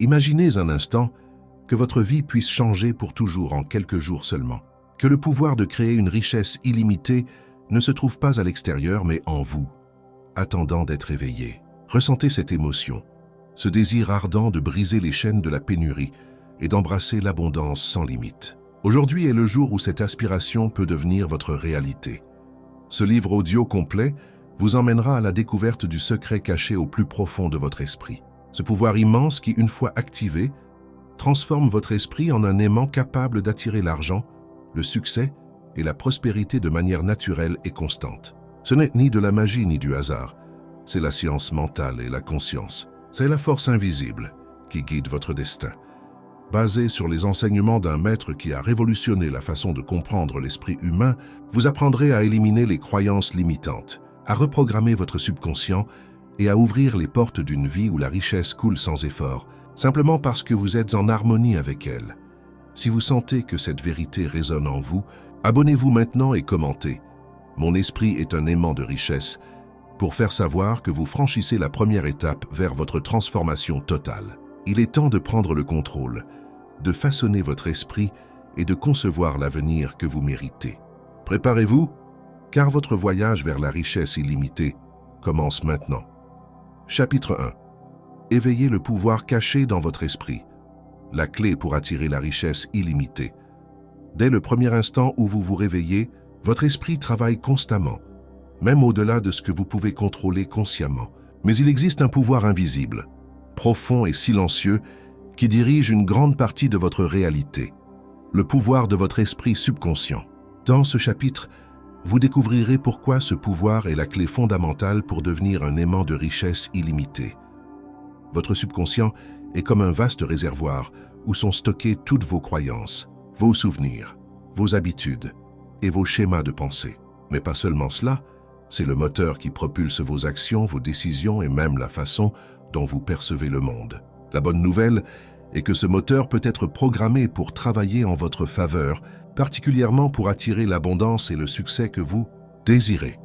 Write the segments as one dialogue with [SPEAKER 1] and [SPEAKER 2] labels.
[SPEAKER 1] Imaginez un instant que votre vie puisse changer pour toujours en quelques jours seulement. Que le pouvoir de créer une richesse illimitée ne se trouve pas à l'extérieur mais en vous, attendant d'être éveillé. Ressentez cette émotion, ce désir ardent de briser les chaînes de la pénurie et d'embrasser l'abondance sans limite. Aujourd'hui est le jour où cette aspiration peut devenir votre réalité. Ce livre audio complet vous emmènera à la découverte du secret caché au plus profond de votre esprit. Ce pouvoir immense qui, une fois activé, transforme votre esprit en un aimant capable d'attirer l'argent, le succès et la prospérité de manière naturelle et constante. Ce n'est ni de la magie ni du hasard, c'est la science mentale et la conscience. C'est la force invisible qui guide votre destin. Basé sur les enseignements d'un maître qui a révolutionné la façon de comprendre l'esprit humain, vous apprendrez à éliminer les croyances limitantes, à reprogrammer votre subconscient et à ouvrir les portes d'une vie où la richesse coule sans effort, simplement parce que vous êtes en harmonie avec elle. Si vous sentez que cette vérité résonne en vous, abonnez-vous maintenant et commentez. Mon esprit est un aimant de richesse, pour faire savoir que vous franchissez la première étape vers votre transformation totale. Il est temps de prendre le contrôle, de façonner votre esprit et de concevoir l'avenir que vous méritez. Préparez-vous, car votre voyage vers la richesse illimitée commence maintenant. Chapitre 1. Éveillez le pouvoir caché dans votre esprit, la clé pour attirer la richesse illimitée. Dès le premier instant où vous vous réveillez, votre esprit travaille constamment, même au-delà de ce que vous pouvez contrôler consciemment. Mais il existe un pouvoir invisible, profond et silencieux, qui dirige une grande partie de votre réalité, le pouvoir de votre esprit subconscient. Dans ce chapitre, vous découvrirez pourquoi ce pouvoir est la clé fondamentale pour devenir un aimant de richesse illimitée. Votre subconscient est comme un vaste réservoir où sont stockées toutes vos croyances, vos souvenirs, vos habitudes et vos schémas de pensée. Mais pas seulement cela, c'est le moteur qui propulse vos actions, vos décisions et même la façon dont vous percevez le monde. La bonne nouvelle est que ce moteur peut être programmé pour travailler en votre faveur, particulièrement pour attirer l'abondance et le succès que vous désirez.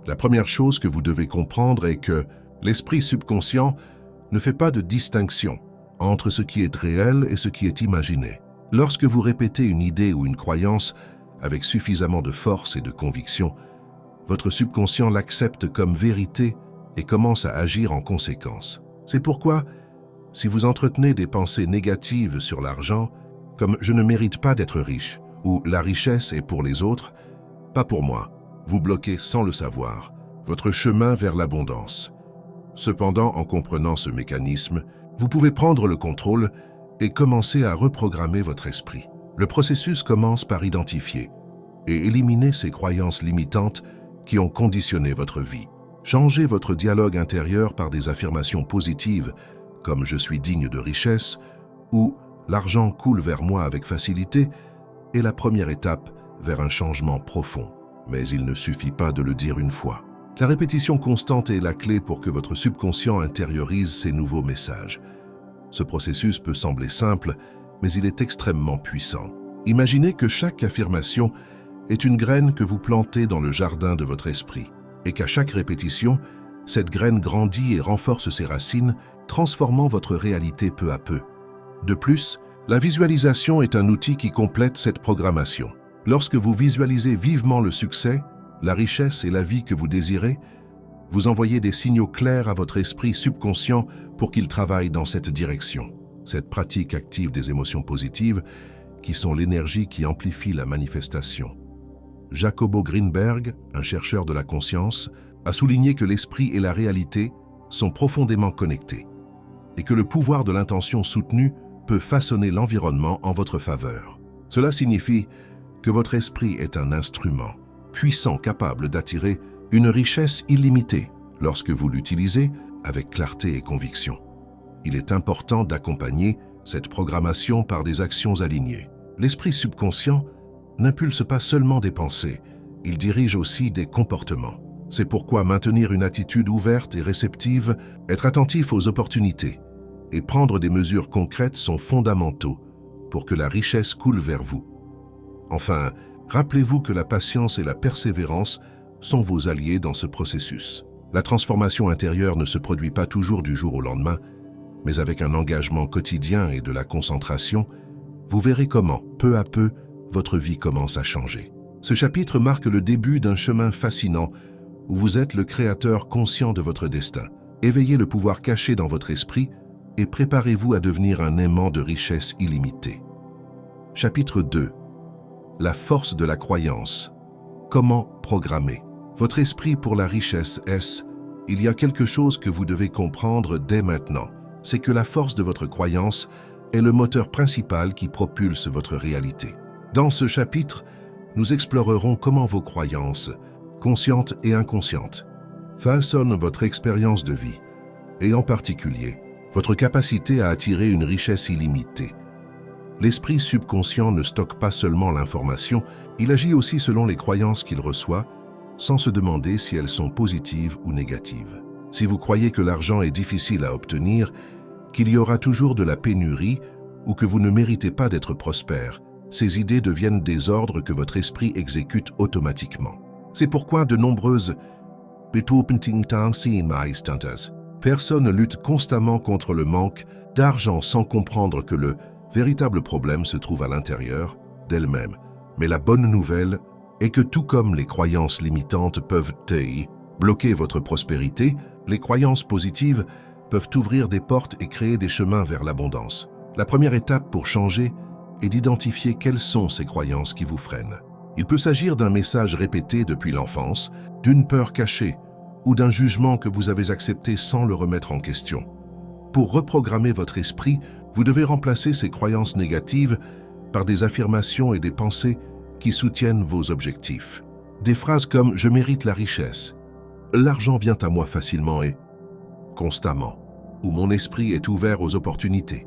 [SPEAKER 1] La première chose que vous devez comprendre est que l'esprit subconscient ne fait pas de distinction entre ce qui est réel et ce qui est imaginé. Lorsque vous répétez une idée ou une croyance avec suffisamment de force et de conviction, votre subconscient l'accepte comme vérité et commence à agir en conséquence. C'est pourquoi, si vous entretenez des pensées négatives sur l'argent, comme « je ne mérite pas d'être riche » ou « la richesse est pour les autres, pas pour moi », vous bloquez sans le savoir votre chemin vers l'abondance. Cependant, en comprenant ce mécanisme, vous pouvez prendre le contrôle et commencer à reprogrammer votre esprit. Le processus commence par identifier et éliminer ces croyances limitantes qui ont conditionné votre vie. Changez votre dialogue intérieur par des affirmations positives comme « je suis digne de richesse » ou « l'argent coule vers moi avec facilité » est la première étape vers un changement profond. Mais il ne suffit pas de le dire une fois. La répétition constante est la clé pour que votre subconscient intériorise ces nouveaux messages. Ce processus peut sembler simple, mais il est extrêmement puissant. Imaginez que chaque affirmation est une graine que vous plantez dans le jardin de votre esprit, et qu'à chaque répétition, cette graine grandit et renforce ses racines, transformant votre réalité peu à peu. De plus, la visualisation est un outil qui complète cette programmation. Lorsque vous visualisez vivement le succès, la richesse et la vie que vous désirez, vous envoyez des signaux clairs à votre esprit subconscient pour qu'il travaille dans cette direction. Cette pratique active des émotions positives, qui sont l'énergie qui amplifie la manifestation. Jacobo Greenberg, un chercheur de la conscience, a souligné que l'esprit et la réalité sont profondément connectés et que le pouvoir de l'intention soutenue peut façonner l'environnement en votre faveur. Cela signifie que votre esprit est un instrument puissant capable d'attirer une richesse illimitée lorsque vous l'utilisez avec clarté et conviction. Il est important d'accompagner cette programmation par des actions alignées. L'esprit subconscient n'impulse pas seulement des pensées, il dirige aussi des comportements. C'est pourquoi maintenir une attitude ouverte et réceptive, être attentif aux opportunités et prendre des mesures concrètes sont fondamentaux pour que la richesse coule vers vous. Enfin, rappelez-vous que la patience et la persévérance sont vos alliés dans ce processus. La transformation intérieure ne se produit pas toujours du jour au lendemain, mais avec un engagement quotidien et de la concentration, vous verrez comment, peu à peu, votre vie commence à changer. Ce chapitre marque le début d'un chemin fascinant où vous êtes le créateur conscient de votre destin. Éveillez le pouvoir caché dans votre esprit et préparez-vous à devenir un aimant de richesse illimitée. Chapitre 2. La force de la croyance. Comment programmer? Votre esprit pour la richesse est... Il y a quelque chose que vous devez comprendre dès maintenant. C'est que la force de votre croyance est le moteur principal qui propulse votre réalité. Dans ce chapitre, nous explorerons comment vos croyances, conscientes et inconscientes, façonnent votre expérience de vie, et en particulier, votre capacité à attirer une richesse illimitée. L'esprit subconscient ne stocke pas seulement l'information, il agit aussi selon les croyances qu'il reçoit, sans se demander si elles sont positives ou négatives. Si vous croyez que l'argent est difficile à obtenir, qu'il y aura toujours de la pénurie ou que vous ne méritez pas d'être prospère, ces idées deviennent des ordres que votre esprit exécute automatiquement. C'est pourquoi de nombreuses personnes luttent constamment contre le manque d'argent sans comprendre que le véritable problème se trouve à l'intérieur d'elles-mêmes. Mais la bonne nouvelle est que tout comme les croyances limitantes peuvent bloquer votre prospérité, les croyances positives peuvent ouvrir des portes et créer des chemins vers l'abondance. La première étape pour changer est d'identifier quelles sont ces croyances qui vous freinent. Il peut s'agir d'un message répété depuis l'enfance, d'une peur cachée ou d'un jugement que vous avez accepté sans le remettre en question. Pour reprogrammer votre esprit, vous devez remplacer ces croyances négatives par des affirmations et des pensées qui soutiennent vos objectifs. Des phrases comme « je mérite la richesse »,« l'argent vient à moi facilement et constamment » ou « mon esprit est ouvert aux opportunités »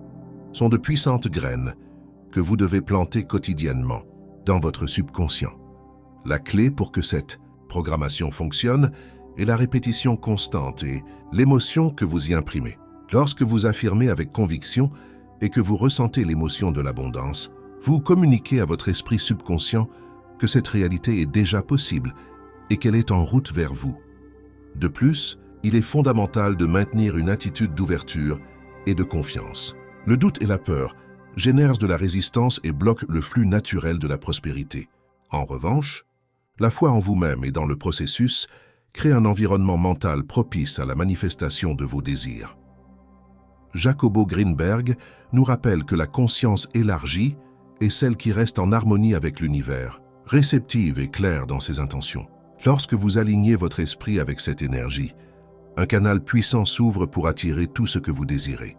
[SPEAKER 1] sont de puissantes graines que vous devez planter quotidiennement dans votre subconscient. La clé pour que cette programmation fonctionne est la répétition constante et l'émotion que vous y imprimez. Lorsque vous affirmez avec conviction et que vous ressentez l'émotion de l'abondance, vous communiquez à votre esprit subconscient que cette réalité est déjà possible et qu'elle est en route vers vous. De plus, il est fondamental de maintenir une attitude d'ouverture et de confiance. Le doute et la peur génèrent de la résistance et bloquent le flux naturel de la prospérité. En revanche, la foi en vous-même et dans le processus crée un environnement mental propice à la manifestation de vos désirs. Jacobo Greenberg nous rappelle que la conscience élargie est celle qui reste en harmonie avec l'univers, réceptive et claire dans ses intentions. Lorsque vous alignez votre esprit avec cette énergie, un canal puissant s'ouvre pour attirer tout ce que vous désirez.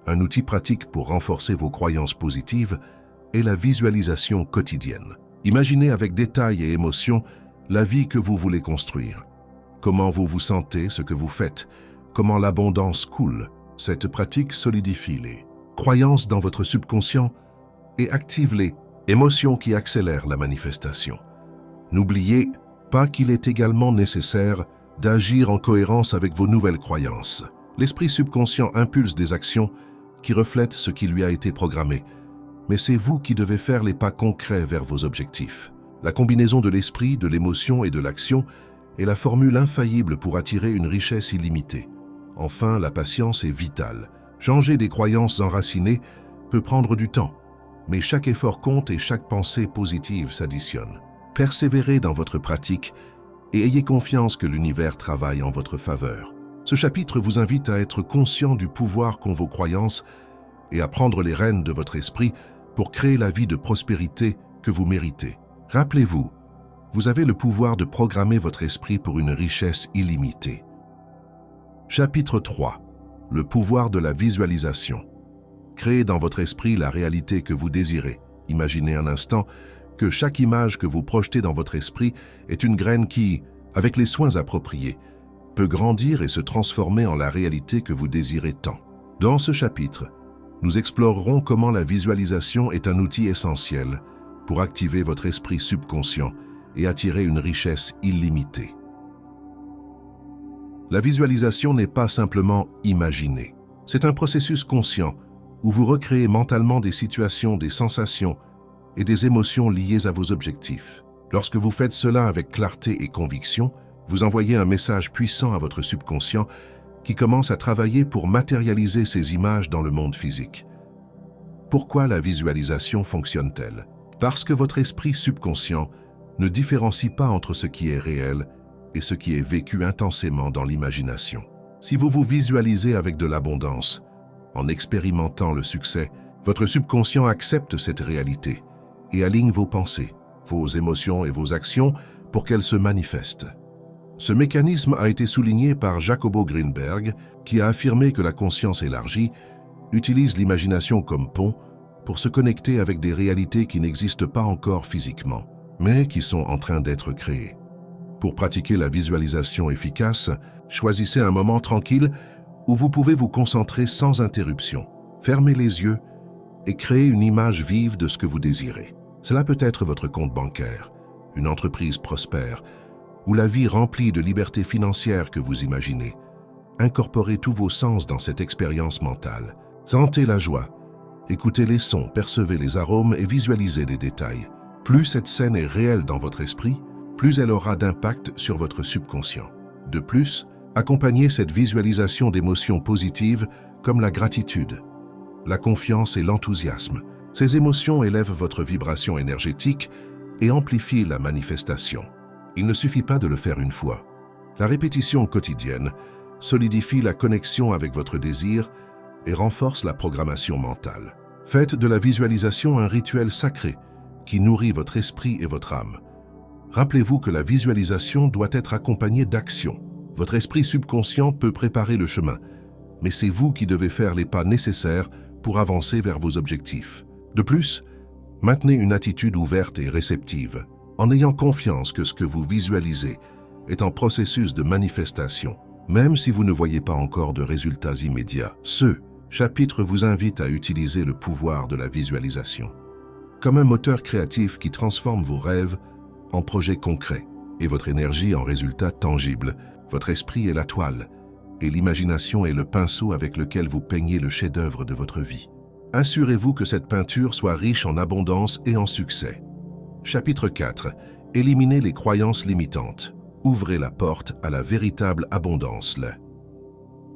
[SPEAKER 1] Un outil pratique pour renforcer vos croyances positives est la visualisation quotidienne. Imaginez avec détail et émotion la vie que vous voulez construire. Comment vous vous sentez, ce que vous faites, comment l'abondance coule. Cette pratique solidifie les croyances dans votre subconscient et active les émotions qui accélèrent la manifestation. N'oubliez pas qu'il est également nécessaire d'agir en cohérence avec vos nouvelles croyances. L'esprit subconscient impulse des actions qui reflètent ce qui lui a été programmé, mais c'est vous qui devez faire les pas concrets vers vos objectifs. La combinaison de l'esprit, de l'émotion et de l'action est la formule infaillible pour attirer une richesse illimitée. Enfin, la patience est vitale. Changer des croyances enracinées peut prendre du temps, mais chaque effort compte et chaque pensée positive s'additionne. Persévérez dans votre pratique et ayez confiance que l'univers travaille en votre faveur. Ce chapitre vous invite à être conscient du pouvoir qu'ont vos croyances et à prendre les rênes de votre esprit pour créer la vie de prospérité que vous méritez. Rappelez-vous, vous avez le pouvoir de programmer votre esprit pour une richesse illimitée. Chapitre 3. Le pouvoir de la visualisation. Créez dans votre esprit la réalité que vous désirez. Imaginez un instant que chaque image que vous projetez dans votre esprit est une graine qui, avec les soins appropriés, peut grandir et se transformer en la réalité que vous désirez tant. Dans ce chapitre, nous explorerons comment la visualisation est un outil essentiel pour activer votre esprit subconscient et attirer une richesse illimitée. La visualisation n'est pas simplement imaginer. C'est un processus conscient où vous recréez mentalement des situations, des sensations et des émotions liées à vos objectifs. Lorsque vous faites cela avec clarté et conviction, vous envoyez un message puissant à votre subconscient qui commence à travailler pour matérialiser ces images dans le monde physique. Pourquoi la visualisation fonctionne-t-elle? Parce que votre esprit subconscient ne différencie pas entre ce qui est réel et ce qui est vécu intensément dans l'imagination. Si vous vous visualisez avec de l'abondance, en expérimentant le succès, votre subconscient accepte cette réalité et aligne vos pensées, vos émotions et vos actions pour qu'elles se manifestent. Ce mécanisme a été souligné par Jacobo Greenberg, qui a affirmé que la conscience élargie utilise l'imagination comme pont pour se connecter avec des réalités qui n'existent pas encore physiquement, mais qui sont en train d'être créées. Pour pratiquer la visualisation efficace, choisissez un moment tranquille où vous pouvez vous concentrer sans interruption. Fermez les yeux et créez une image vive de ce que vous désirez. Cela peut être votre compte bancaire, une entreprise prospère, ou la vie remplie de liberté financière que vous imaginez. Incorporez tous vos sens dans cette expérience mentale. Sentez la joie, écoutez les sons, percevez les arômes et visualisez les détails. Plus cette scène est réelle dans votre esprit, plus elle aura d'impact sur votre subconscient. De plus, accompagnez cette visualisation d'émotions positives comme la gratitude, la confiance et l'enthousiasme. Ces émotions élèvent votre vibration énergétique et amplifient la manifestation. Il ne suffit pas de le faire une fois. La répétition quotidienne solidifie la connexion avec votre désir et renforce la programmation mentale. Faites de la visualisation un rituel sacré qui nourrit votre esprit et votre âme. Rappelez-vous que la visualisation doit être accompagnée d'action. Votre esprit subconscient peut préparer le chemin, mais c'est vous qui devez faire les pas nécessaires pour avancer vers vos objectifs. De plus, maintenez une attitude ouverte et réceptive, en ayant confiance que ce que vous visualisez est en processus de manifestation, même si vous ne voyez pas encore de résultats immédiats. Ce chapitre vous invite à utiliser le pouvoir de la visualisation comme un moteur créatif qui transforme vos rêves en projets concrets et votre énergie en résultats tangibles. Votre esprit est la toile et l'imagination est le pinceau avec lequel vous peignez le chef-d'œuvre de votre vie. Assurez-vous que cette peinture soit riche en abondance et en succès. Chapitre 4. Éliminez les croyances limitantes. Ouvrez la porte à la véritable abondance.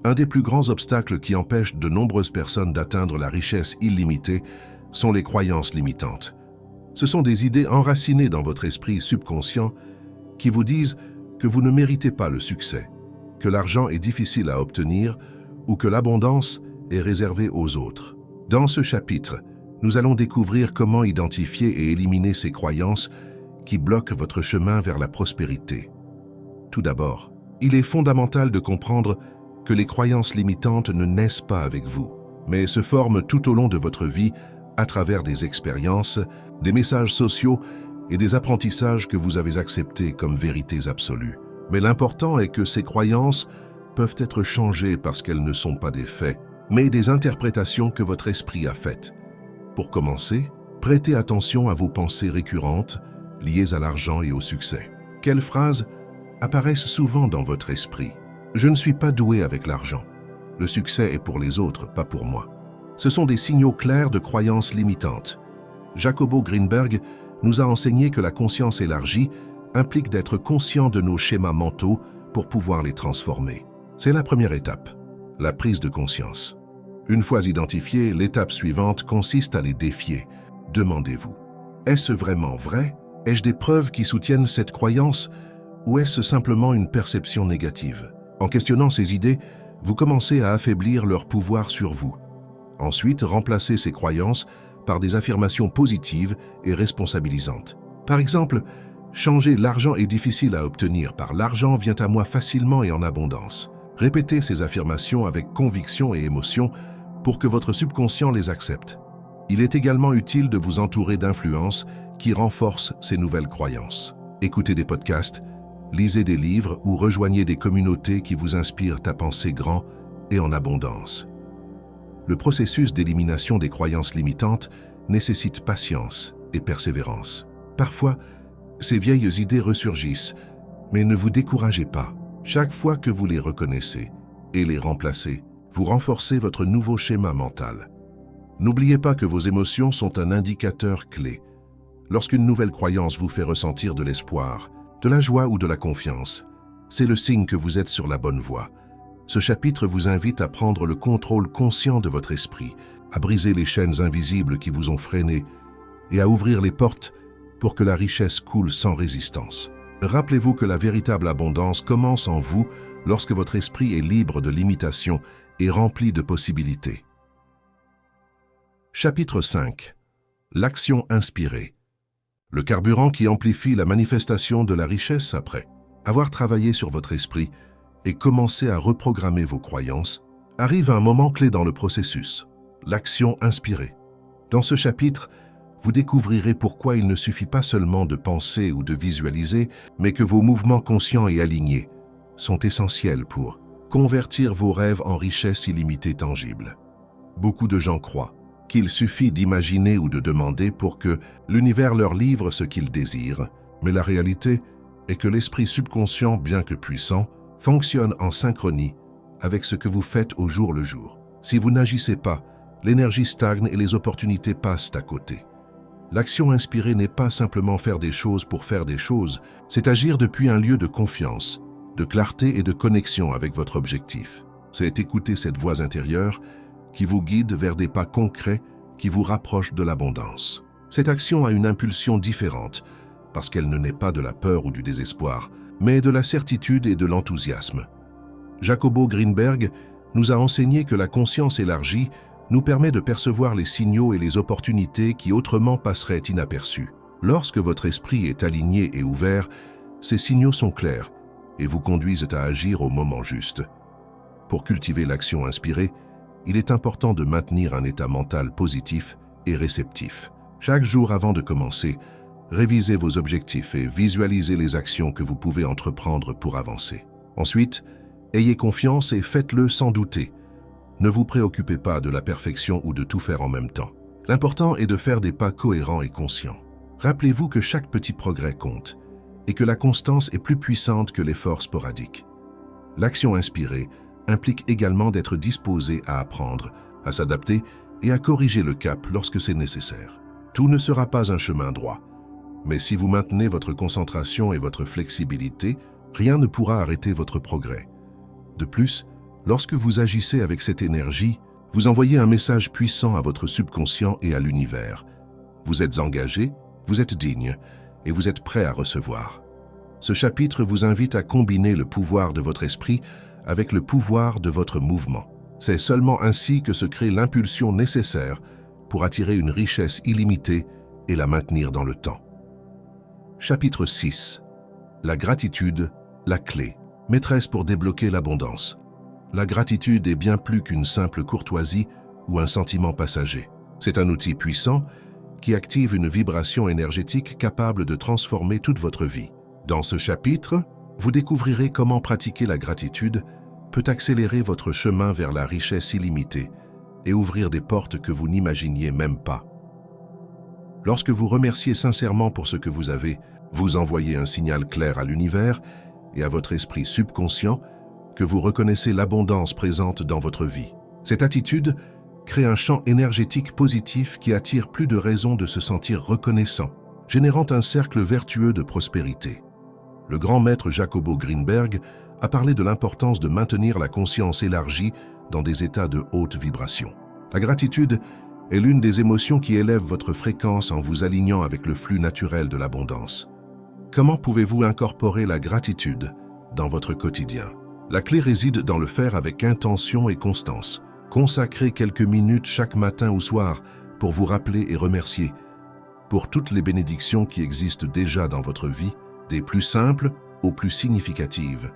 [SPEAKER 1] Un des plus grands obstacles qui empêchent de nombreuses personnes d'atteindre la richesse illimitée sont les croyances limitantes. Ce sont des idées enracinées dans votre esprit subconscient qui vous disent que vous ne méritez pas le succès, que l'argent est difficile à obtenir ou que l'abondance est réservée aux autres. Dans ce chapitre, nous allons découvrir comment identifier et éliminer ces croyances qui bloquent votre chemin vers la prospérité. Tout d'abord, il est fondamental de comprendre que les croyances limitantes ne naissent pas avec vous, mais se forment tout au long de votre vie à travers des expériences, des messages sociaux et des apprentissages que vous avez acceptés comme vérités absolues. Mais l'important est que ces croyances peuvent être changées parce qu'elles ne sont pas des faits, mais des interprétations que votre esprit a faites. Pour commencer, prêtez attention à vos pensées récurrentes liées à l'argent et au succès. Quelles phrases apparaissent souvent dans votre esprit? Je ne suis pas doué avec l'argent. Le succès est pour les autres, pas pour moi. Ce sont des signaux clairs de croyances limitantes. Jacobo Greenberg nous a enseigné que la conscience élargie implique d'être conscient de nos schémas mentaux pour pouvoir les transformer. C'est la première étape, la prise de conscience. Une fois identifiées, l'étape suivante consiste à les défier. Demandez-vous, est-ce vraiment vrai? Ai-je des preuves qui soutiennent cette croyance ou est-ce simplement une perception négative? En questionnant ces idées, vous commencez à affaiblir leur pouvoir sur vous. Ensuite, remplacez ces croyances par des affirmations positives et responsabilisantes. Par exemple, changez « l'argent est difficile à obtenir » par « l'argent vient à moi facilement et en abondance ». Répétez ces affirmations avec conviction et émotion pour que votre subconscient les accepte. Il est également utile de vous entourer d'influences qui renforcent ces nouvelles croyances. Écoutez des podcasts, lisez des livres ou rejoignez des communautés qui vous inspirent à penser grand et en abondance. Le processus d'élimination des croyances limitantes nécessite patience et persévérance. Parfois, ces vieilles idées ressurgissent, mais ne vous découragez pas. Chaque fois que vous les reconnaissez et les remplacez, vous renforcez votre nouveau schéma mental. N'oubliez pas que vos émotions sont un indicateur clé. Lorsqu'une nouvelle croyance vous fait ressentir de l'espoir, de la joie ou de la confiance, c'est le signe que vous êtes sur la bonne voie. Ce chapitre vous invite à prendre le contrôle conscient de votre esprit, à briser les chaînes invisibles qui vous ont freiné et à ouvrir les portes pour que la richesse coule sans résistance. Rappelez-vous que la véritable abondance commence en vous lorsque votre esprit est libre de limitations et rempli de possibilités. Chapitre 5. L'action inspirée. Le carburant qui amplifie la manifestation de la richesse après avoir travaillé sur votre esprit et commencé à reprogrammer vos croyances, arrive un moment clé dans le processus, l'action inspirée. Dans ce chapitre, vous découvrirez pourquoi il ne suffit pas seulement de penser ou de visualiser, mais que vos mouvements conscients et alignés sont essentiels pour convertir vos rêves en richesses illimitées tangibles. Beaucoup de gens croient qu'il suffit d'imaginer ou de demander pour que l'univers leur livre ce qu'ils désirent, mais la réalité est que l'esprit subconscient, bien que puissant, fonctionne en synchronie avec ce que vous faites au jour le jour. Si vous n'agissez pas, l'énergie stagne et les opportunités passent à côté. L'action inspirée n'est pas simplement faire des choses pour faire des choses, c'est agir depuis un lieu de confiance, de clarté et de connexion avec votre objectif. C'est écouter cette voix intérieure qui vous guide vers des pas concrets qui vous rapprochent de l'abondance. Cette action a une impulsion différente parce qu'elle ne naît pas de la peur ou du désespoir, mais de la certitude et de l'enthousiasme. Jacobo Greenberg nous a enseigné que la conscience élargie nous permet de percevoir les signaux et les opportunités qui autrement passeraient inaperçus. Lorsque votre esprit est aligné et ouvert, ces signaux sont clairs et vous conduisent à agir au moment juste. Pour cultiver l'action inspirée, il est important de maintenir un état mental positif et réceptif. Chaque jour avant de commencer, révisez vos objectifs et visualisez les actions que vous pouvez entreprendre pour avancer. Ensuite, ayez confiance et faites-le sans douter. Ne vous préoccupez pas de la perfection ou de tout faire en même temps. L'important est de faire des pas cohérents et conscients. Rappelez-vous que chaque petit progrès compte et que la constance est plus puissante que l'effort sporadique. L'action inspirée implique également d'être disposé à apprendre, à s'adapter et à corriger le cap lorsque c'est nécessaire. Tout ne sera pas un chemin droit, mais si vous maintenez votre concentration et votre flexibilité, rien ne pourra arrêter votre progrès. De plus, lorsque vous agissez avec cette énergie, vous envoyez un message puissant à votre subconscient et à l'univers. Vous êtes engagé, vous êtes digne et vous êtes prêt à recevoir. Ce chapitre vous invite à combiner le pouvoir de votre esprit avec le pouvoir de votre mouvement. C'est seulement ainsi que se crée l'impulsion nécessaire pour attirer une richesse illimitée et la maintenir dans le temps. Chapitre 6. La gratitude, la clé, maîtresse pour débloquer l'abondance. La gratitude est bien plus qu'une simple courtoisie ou un sentiment passager. C'est un outil puissant qui active une vibration énergétique capable de transformer toute votre vie. Dans ce chapitre, vous découvrirez comment pratiquer la gratitude peut accélérer votre chemin vers la richesse illimitée et ouvrir des portes que vous n'imaginiez même pas. Lorsque vous remerciez sincèrement pour ce que vous avez, vous envoyez un signal clair à l'univers et à votre esprit subconscient que vous reconnaissez l'abondance présente dans votre vie. Cette attitude crée un champ énergétique positif qui attire plus de raisons de se sentir reconnaissant, générant un cercle vertueux de prospérité. Le grand maître Jacobo Greenberg a parlé de l'importance de maintenir la conscience élargie dans des états de haute vibration. La gratitude est l'une des émotions qui élève votre fréquence en vous alignant avec le flux naturel de l'abondance. Comment pouvez-vous incorporer la gratitude dans votre quotidien? La clé réside dans le faire avec intention et constance. Consacrez quelques minutes chaque matin ou soir pour vous rappeler et remercier pour toutes les bénédictions qui existent déjà dans votre vie, des plus simples aux plus significatives.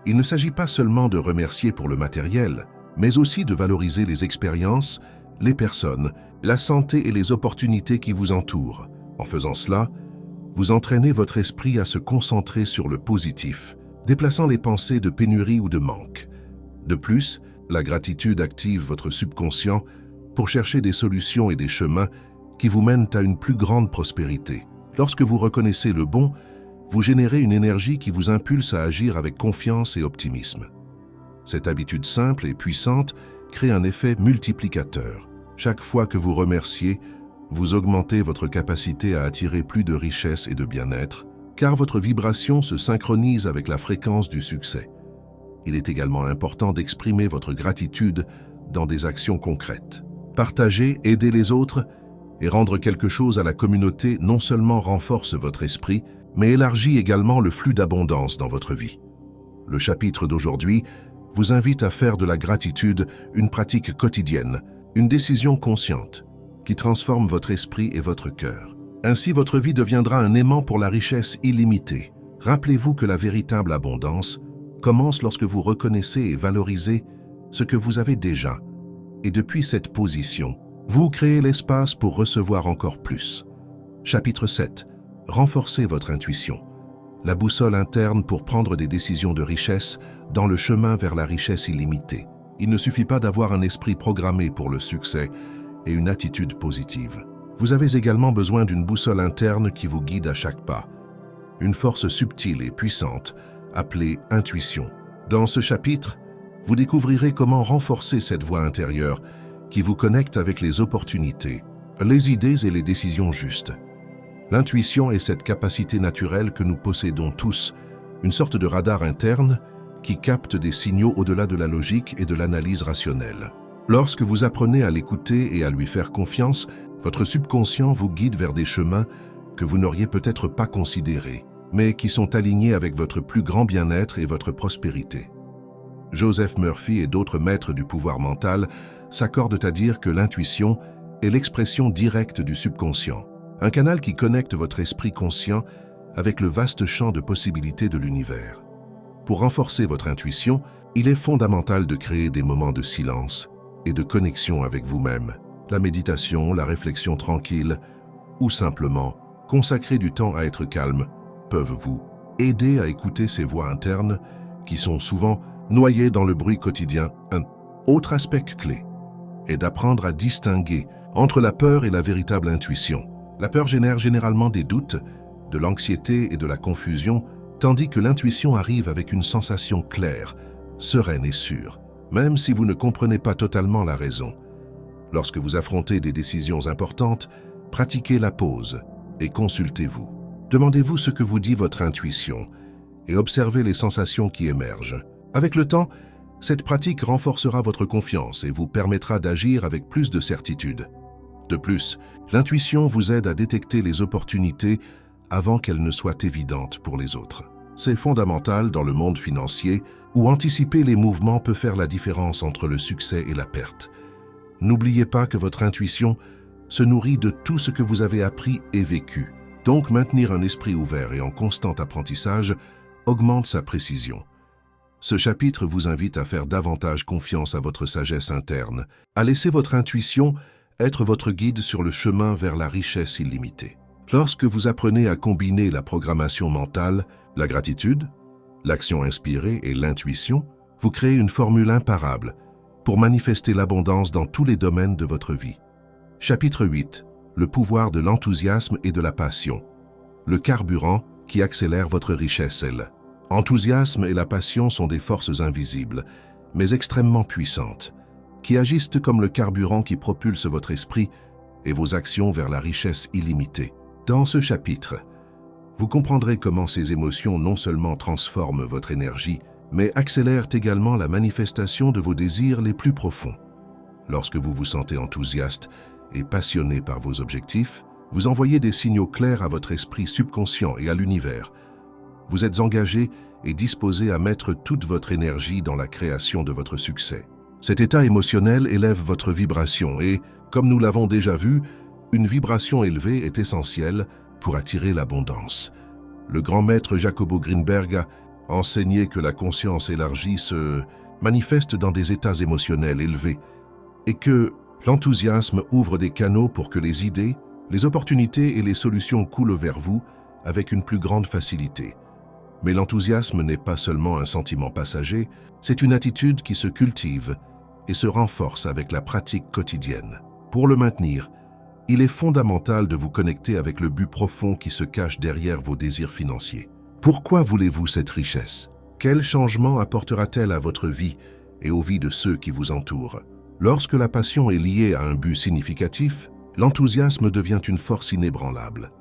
[SPEAKER 1] Il ne s'agit pas seulement de remercier pour le matériel, mais aussi de valoriser les expériences, les personnes, la santé et les opportunités qui vous entourent. En faisant cela, vous entraînez votre esprit à se concentrer sur le positif, déplaçant les pensées de pénurie ou de manque. De plus, la gratitude active votre subconscient pour chercher des solutions et des chemins qui vous mènent à une plus grande prospérité. Lorsque vous reconnaissez le bon, vous générez une énergie qui vous impulse à agir avec confiance et optimisme. Cette habitude simple et puissante crée un effet multiplicateur. Chaque fois que vous remerciez, vous augmentez votre capacité à attirer plus de richesse et de bien-être, car votre vibration se synchronise avec la fréquence du succès. Il est également important d'exprimer votre gratitude dans des actions concrètes. Partager, aider les autres et rendre quelque chose à la communauté non seulement renforce votre esprit, mais élargit également le flux d'abondance dans votre vie. Le chapitre d'aujourd'hui vous invite à faire de la gratitude une pratique quotidienne, une décision consciente, qui transforme votre esprit et votre cœur. Ainsi, votre vie deviendra un aimant pour la richesse illimitée. Rappelez-vous que la véritable abondance commence lorsque vous reconnaissez et valorisez ce que vous avez déjà. Et depuis cette position, vous créez l'espace pour recevoir encore plus. Chapitre 7. Renforcez votre intuition. La boussole interne pour prendre des décisions de richesse dans le chemin vers la richesse illimitée. Il ne suffit pas d'avoir un esprit programmé pour le succès et une attitude positive. Vous avez également besoin d'une boussole interne qui vous guide à chaque pas. Une force subtile et puissante, appelée intuition. Dans ce chapitre, vous découvrirez comment renforcer cette voix intérieure qui vous connecte avec les opportunités, les idées et les décisions justes. L'intuition est cette capacité naturelle que nous possédons tous, une sorte de radar interne qui capte des signaux au-delà de la logique et de l'analyse rationnelle. Lorsque vous apprenez à l'écouter et à lui faire confiance, votre subconscient vous guide vers des chemins que vous n'auriez peut-être pas considérés, mais qui sont alignés avec votre plus grand bien-être et votre prospérité. Joseph Murphy et d'autres maîtres du pouvoir mental s'accordent à dire que l'intuition est l'expression directe du subconscient, un canal qui connecte votre esprit conscient avec le vaste champ de possibilités de l'univers. Pour renforcer votre intuition, il est fondamental de créer des moments de silence et de connexion avec vous-même. La méditation, la réflexion tranquille ou simplement consacrer du temps à être calme peuvent vous aider à écouter ces voix internes qui sont souvent noyées dans le bruit quotidien. Un autre aspect clé est d'apprendre à distinguer entre la peur et la véritable intuition. La peur génère généralement des doutes, de l'anxiété et de la confusion, tandis que l'intuition arrive avec une sensation claire, sereine et sûre, même si vous ne comprenez pas totalement la raison. Lorsque vous affrontez des décisions importantes, pratiquez la pause et consultez-vous. Demandez-vous ce que vous dit votre intuition et observez les sensations qui émergent. Avec le temps, cette pratique renforcera votre confiance et vous permettra d'agir avec plus de certitude. De plus, l'intuition vous aide à détecter les opportunités avant qu'elles ne soient évidentes pour les autres. C'est fondamental dans le monde financier où anticiper les mouvements peut faire la différence entre le succès et la perte. N'oubliez pas que votre intuition se nourrit de tout ce que vous avez appris et vécu. Donc maintenir un esprit ouvert et en constant apprentissage augmente sa précision. Ce chapitre vous invite à faire davantage confiance à votre sagesse interne, à laisser votre intuition être votre guide sur le chemin vers la richesse illimitée. Lorsque vous apprenez à combiner la programmation mentale, la gratitude, l'action inspirée et l'intuition, vous créez une formule imparable pour manifester l'abondance dans tous les domaines de votre vie. Chapitre 8. Le pouvoir de l'enthousiasme et de la passion. Le carburant qui accélère votre richesse. Enthousiasme et la passion sont des forces invisibles, mais extrêmement puissantes, qui agissent comme le carburant qui propulse votre esprit et vos actions vers la richesse illimitée. Dans ce chapitre, vous comprendrez comment ces émotions non seulement transforment votre énergie, mais accélèrent également la manifestation de vos désirs les plus profonds. Lorsque vous vous sentez enthousiaste et passionné par vos objectifs, vous envoyez des signaux clairs à votre esprit subconscient et à l'univers. Vous êtes engagé et disposé à mettre toute votre énergie dans la création de votre succès. Cet état émotionnel élève votre vibration et, comme nous l'avons déjà vu, une vibration élevée est essentielle pour attirer l'abondance. Le grand maître Jacobo Greenberg a enseigné que la conscience élargie se manifeste dans des états émotionnels élevés et que l'enthousiasme ouvre des canaux pour que les idées, les opportunités et les solutions coulent vers vous avec une plus grande facilité. Mais l'enthousiasme n'est pas seulement un sentiment passager, c'est une attitude qui se cultive et se renforce avec la pratique quotidienne. Pour le maintenir, il est fondamental de vous connecter avec le but profond qui se cache derrière vos désirs financiers. Pourquoi voulez-vous cette richesse? Quel changement apportera-t-elle à votre vie et aux vies de ceux qui vous entourent? Lorsque la passion est liée à un but significatif, l'enthousiasme devient une force inébranlable.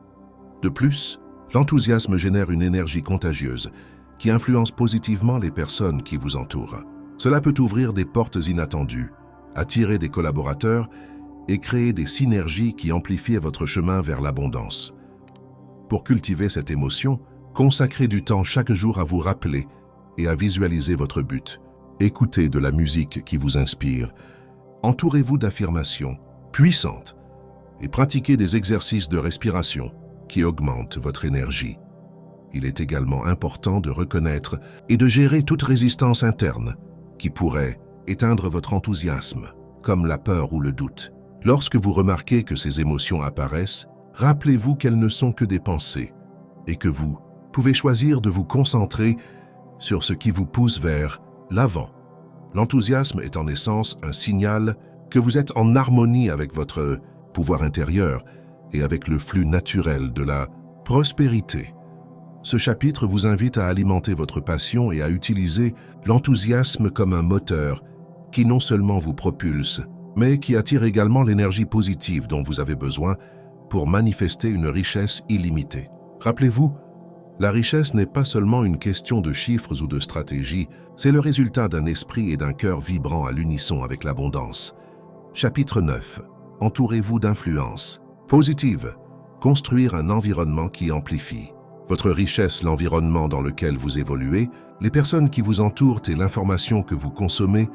[SPEAKER 1] De plus, l'enthousiasme génère une énergie contagieuse qui influence positivement les personnes qui vous entourent. Cela peut ouvrir des portes inattendues, attirer des collaborateurs et créer des synergies qui amplifient votre chemin vers l'abondance. Pour cultiver cette émotion, consacrez du temps chaque jour à vous rappeler et à visualiser votre but. Écoutez de la musique qui vous inspire. Entourez-vous d'affirmations puissantes et pratiquez des exercices de respiration qui augmentent votre énergie. Il est également important de reconnaître et de gérer toute résistance interne qui pourrait éteindre votre enthousiasme, comme la peur ou le doute. Lorsque vous remarquez que ces émotions apparaissent, rappelez-vous qu'elles ne sont que des pensées et que vous pouvez choisir de vous concentrer sur ce qui vous pousse vers l'avant. L'enthousiasme est en essence un signal que vous êtes en harmonie avec votre pouvoir intérieur et avec le flux naturel de la prospérité. Ce chapitre vous invite à alimenter votre passion et à utiliser l'enthousiasme comme un moteur qui non seulement vous propulse, mais qui attire également l'énergie positive dont vous avez besoin pour manifester une richesse illimitée. Rappelez-vous, la richesse n'est pas seulement une question de chiffres ou de stratégie, c'est le résultat d'un esprit et d'un cœur vibrant à l'unisson avec l'abondance. Chapitre 9. Entourez-vous d'influences positives. Construire un environnement qui amplifie. Votre richesse, l'environnement dans lequel vous évoluez, les personnes qui vous entourent et l'information que vous consommez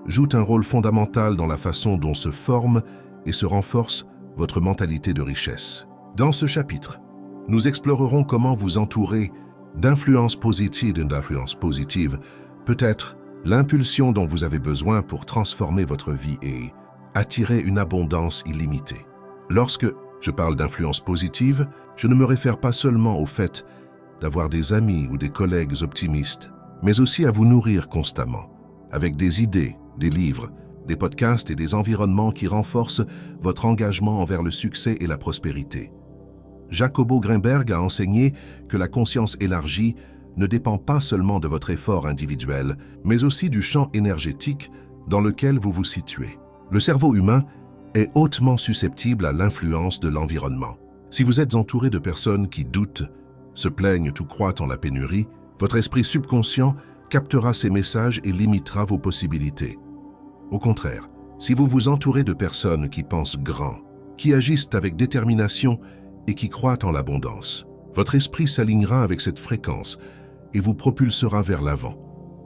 [SPEAKER 1] jouent un rôle fondamental dans la façon dont se forme et se renforce votre mentalité de richesse. Dans ce chapitre, nous explorerons comment vous entourer d'influences positives et d'influences positives peut être l'impulsion dont vous avez besoin pour transformer votre vie et attirer une abondance illimitée. Lorsque je parle d'influence positive, je ne me réfère pas seulement au fait d'avoir des amis ou des collègues optimistes, mais aussi à vous nourrir constamment, avec des idées, des livres, des podcasts et des environnements qui renforcent votre engagement envers le succès et la prospérité. Jacobo Grinberg a enseigné que la conscience élargie ne dépend pas seulement de votre effort individuel, mais aussi du champ énergétique dans lequel vous vous situez. Le cerveau humain est hautement susceptible à l'influence de l'environnement. Si vous êtes entouré de personnes qui doutent, se plaignent ou croient en la pénurie, votre esprit subconscient captera ces messages et limitera vos possibilités. Au contraire, si vous vous entourez de personnes qui pensent grand, qui agissent avec détermination et qui croient en l'abondance, votre esprit s'alignera avec cette fréquence et vous propulsera vers l'avant.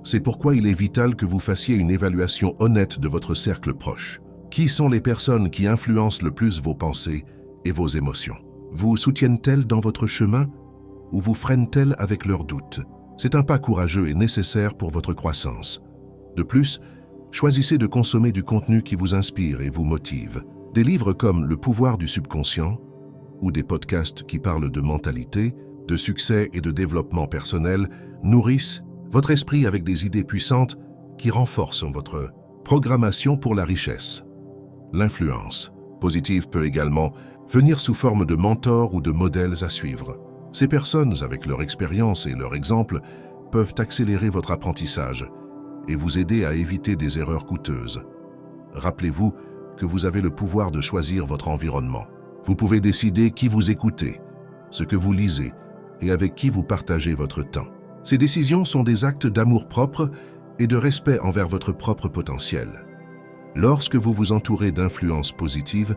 [SPEAKER 1] C'est pourquoi il est vital que vous fassiez une évaluation honnête de votre cercle proche. Qui sont les personnes qui influencent le plus vos pensées et vos émotions? Vous soutiennent-elles dans votre chemin ou vous freinent-elles avec leurs doutes? C'est un pas courageux et nécessaire pour votre croissance. De plus, choisissez de consommer du contenu qui vous inspire et vous motive. Des livres comme Le pouvoir du subconscient ou des podcasts qui parlent de mentalité, de succès et de développement personnel nourrissent votre esprit avec des idées puissantes qui renforcent votre programmation pour la richesse. L'influence positive peut également venir sous forme de mentors ou de modèles à suivre. Ces personnes, avec leur expérience et leur exemple, peuvent accélérer votre apprentissage et vous aider à éviter des erreurs coûteuses. Rappelez-vous que vous avez le pouvoir de choisir votre environnement. Vous pouvez décider qui vous écoutez, ce que vous lisez et avec qui vous partagez votre temps. Ces décisions sont des actes d'amour-propre et de respect envers votre propre potentiel. Lorsque vous vous entourez d'influences positives,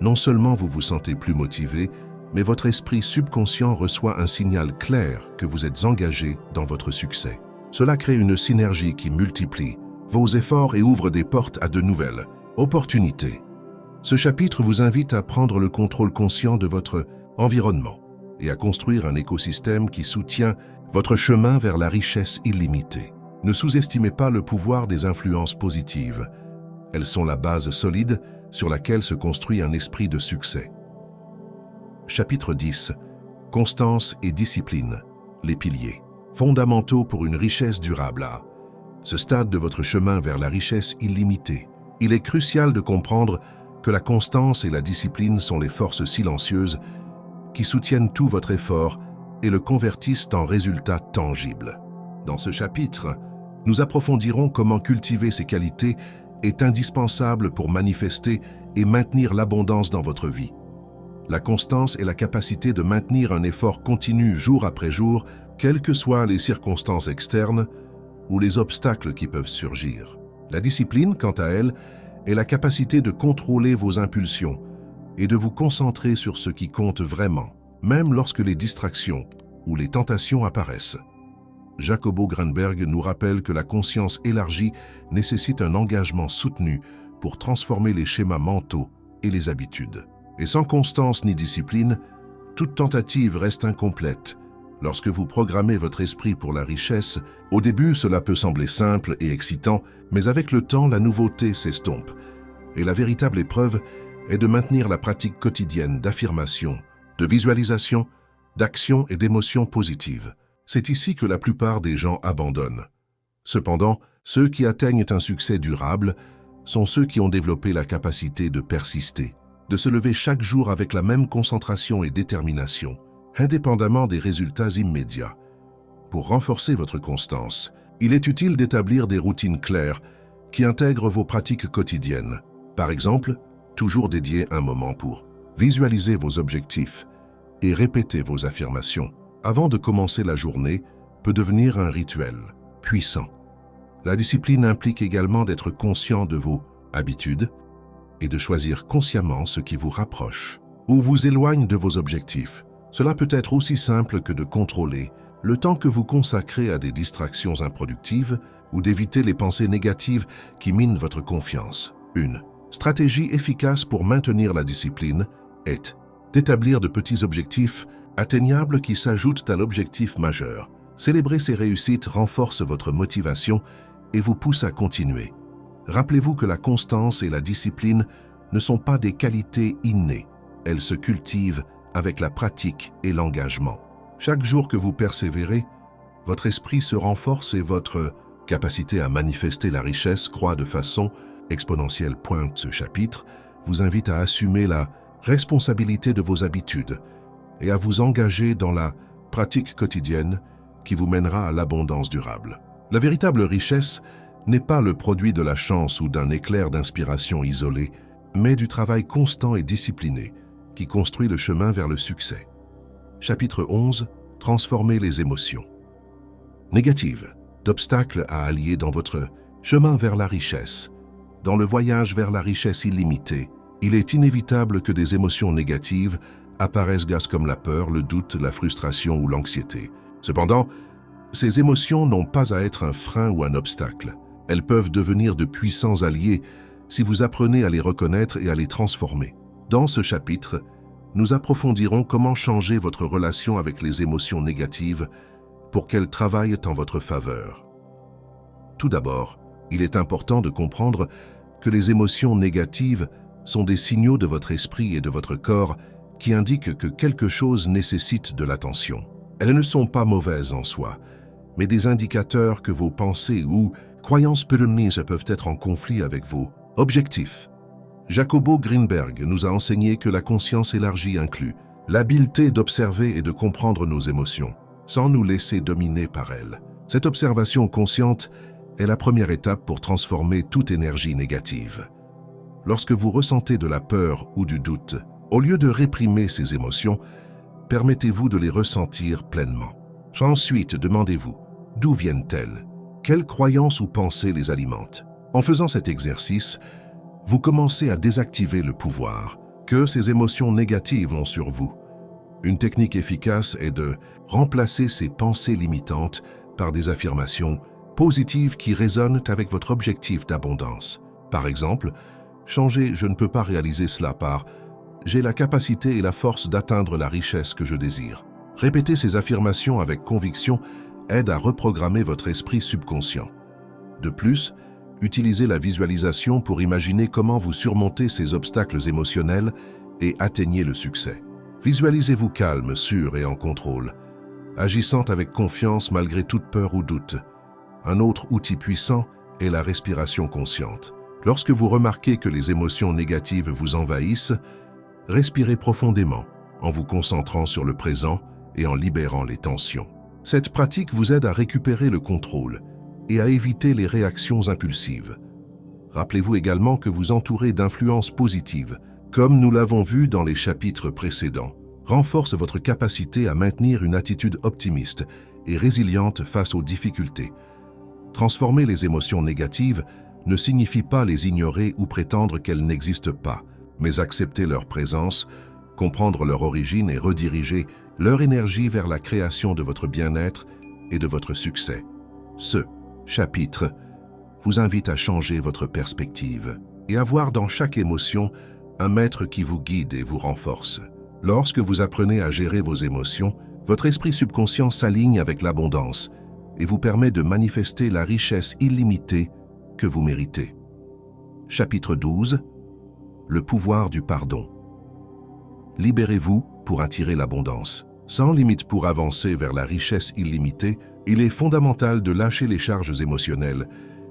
[SPEAKER 1] non seulement vous vous sentez plus motivé, mais votre esprit subconscient reçoit un signal clair que vous êtes engagé dans votre succès. Cela crée une synergie qui multiplie vos efforts et ouvre des portes à de nouvelles opportunités. Ce chapitre vous invite à prendre le contrôle conscient de votre environnement et à construire un écosystème qui soutient votre chemin vers la richesse illimitée. Ne sous-estimez pas le pouvoir des influences positives. Elles sont la base solide sur laquelle se construit un esprit de succès. Chapitre 10. Constance et discipline, les piliers, fondamentaux pour une richesse durable. À ce stade de votre chemin vers la richesse illimitée, il est crucial de comprendre que la constance et la discipline sont les forces silencieuses qui soutiennent tout votre effort et le convertissent en résultats tangibles. Dans ce chapitre, nous approfondirons comment cultiver ces qualités est indispensable pour manifester et maintenir l'abondance dans votre vie. La constance est la capacité de maintenir un effort continu jour après jour quelles que soient les circonstances externes ou les obstacles qui peuvent surgir. La discipline, quant à elle, est la capacité de contrôler vos impulsions et de vous concentrer sur ce qui compte vraiment, même lorsque les distractions ou les tentations apparaissent. Jacobo Greenberg nous rappelle que la conscience élargie nécessite un engagement soutenu pour transformer les schémas mentaux et les habitudes. Et sans constance ni discipline, toute tentative reste incomplète. Lorsque vous programmez votre esprit pour la richesse, au début cela peut sembler simple et excitant, mais avec le temps la nouveauté s'estompe. Et la véritable épreuve est de maintenir la pratique quotidienne d'affirmation, de visualisation, d'action et d'émotions positives. C'est ici que la plupart des gens abandonnent. Cependant, ceux qui atteignent un succès durable sont ceux qui ont développé la capacité de persister, de se lever chaque jour avec la même concentration et détermination, indépendamment des résultats immédiats. Pour renforcer votre constance, il est utile d'établir des routines claires qui intègrent vos pratiques quotidiennes. Par exemple, toujours dédier un moment pour visualiser vos objectifs et répéter vos affirmations avant de commencer la journée peut devenir un rituel puissant. La discipline implique également d'être conscient de vos habitudes et de choisir consciemment ce qui vous rapproche ou vous éloigne de vos objectifs. Cela peut être aussi simple que de contrôler le temps que vous consacrez à des distractions improductives ou d'éviter les pensées négatives qui minent votre confiance. Une stratégie efficace pour maintenir la discipline est d'établir de petits objectifs atteignables qui s'ajoutent à l'objectif majeur. Célébrer ces réussites renforce votre motivation et vous pousse à continuer. Rappelez-vous que la constance et la discipline ne sont pas des qualités innées. Elles se cultivent avec la pratique et l'engagement. Chaque jour que vous persévérez, votre esprit se renforce et votre capacité à manifester la richesse croît de façon exponentielle. Ce chapitre vous invite à assumer la responsabilité de vos habitudes et à vous engager dans la pratique quotidienne qui vous mènera à l'abondance durable. La véritable richesse n'est pas le produit de la chance ou d'un éclair d'inspiration isolé, mais du travail constant et discipliné qui construit le chemin vers le succès. Chapitre 11. Transformer les émotions négatives, d'obstacles à allier dans votre chemin vers la richesse. Dans le voyage vers la richesse illimitée, il est inévitable que des émotions négatives apparaissent comme la peur, le doute, la frustration ou l'anxiété. Cependant, ces émotions n'ont pas à être un frein ou un obstacle. Elles peuvent devenir de puissants alliés si vous apprenez à les reconnaître et à les transformer. Dans ce chapitre, nous approfondirons comment changer votre relation avec les émotions négatives pour qu'elles travaillent en votre faveur. Tout d'abord, il est important de comprendre que les émotions négatives sont des signaux de votre esprit et de votre corps qui indiquent que quelque chose nécessite de l'attention. Elles ne sont pas mauvaises en soi, mais des indicateurs que vos pensées ou croyances pérennisées peuvent être en conflit avec vos objectifs. Jacobo Greenberg nous a enseigné que la conscience élargie inclut l'habileté d'observer et de comprendre nos émotions, sans nous laisser dominer par elles. Cette observation consciente est la première étape pour transformer toute énergie négative. Lorsque vous ressentez de la peur ou du doute, au lieu de réprimer ces émotions, permettez-vous de les ressentir pleinement. Ensuite, demandez-vous, d'où viennent-elles? Quelles croyances ou pensées les alimentent? En faisant cet exercice, vous commencez à désactiver le pouvoir que ces émotions négatives ont sur vous. Une technique efficace est de remplacer ces pensées limitantes par des affirmations positives qui résonnent avec votre objectif d'abondance. Par exemple, changez « je ne peux pas réaliser cela » par « j'ai la capacité et la force d'atteindre la richesse que je désire ». Répéter ces affirmations avec conviction aide à reprogrammer votre esprit subconscient. De plus, utilisez la visualisation pour imaginer comment vous surmontez ces obstacles émotionnels et atteignez le succès. Visualisez-vous calme, sûr et en contrôle, agissant avec confiance malgré toute peur ou doute. Un autre outil puissant est la respiration consciente. Lorsque vous remarquez que les émotions négatives vous envahissent, respirez profondément en vous concentrant sur le présent et en libérant les tensions. Cette pratique vous aide à récupérer le contrôle et à éviter les réactions impulsives. Rappelez-vous également que vous entourez d'influences positives, comme nous l'avons vu dans les chapitres précédents, renforce votre capacité à maintenir une attitude optimiste et résiliente face aux difficultés. Transformer les émotions négatives ne signifie pas les ignorer ou prétendre qu'elles n'existent pas, mais accepter leur présence, comprendre leur origine et rediriger leur énergie vers la création de votre bien-être et de votre succès. Ce chapitre vous invite à changer votre perspective et à voir dans chaque émotion un maître qui vous guide et vous renforce. Lorsque vous apprenez à gérer vos émotions, votre esprit subconscient s'aligne avec l'abondance et vous permet de manifester la richesse illimitée que vous méritez. Chapitre 12. Le pouvoir du pardon. Libérez-vous pour attirer l'abondance. Sans limite pour avancer vers la richesse illimitée, il est fondamental de lâcher les charges émotionnelles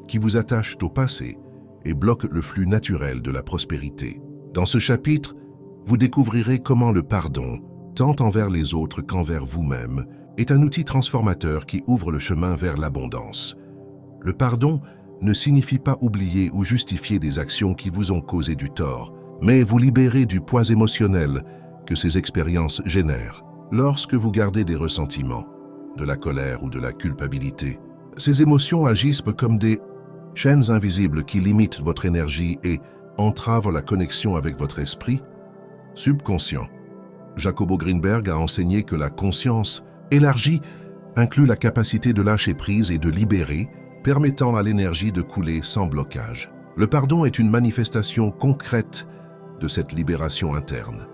[SPEAKER 1] qui vous attachent au passé et bloquent le flux naturel de la prospérité. Dans ce chapitre, vous découvrirez comment le pardon, tant envers les autres qu'envers vous-même, est un outil transformateur qui ouvre le chemin vers l'abondance. Le pardon ne signifie pas oublier ou justifier des actions qui vous ont causé du tort, mais vous libérer du poids émotionnel que ces expériences génèrent. Lorsque vous gardez des ressentiments, de la colère ou de la culpabilité, ces émotions agissent comme des chaînes invisibles qui limitent votre énergie et entravent la connexion avec votre esprit subconscient. Jacobo Greenberg a enseigné que la conscience élargie inclut la capacité de lâcher prise et de libérer, permettant à l'énergie de couler sans blocage. Le pardon est une manifestation concrète de cette libération interne.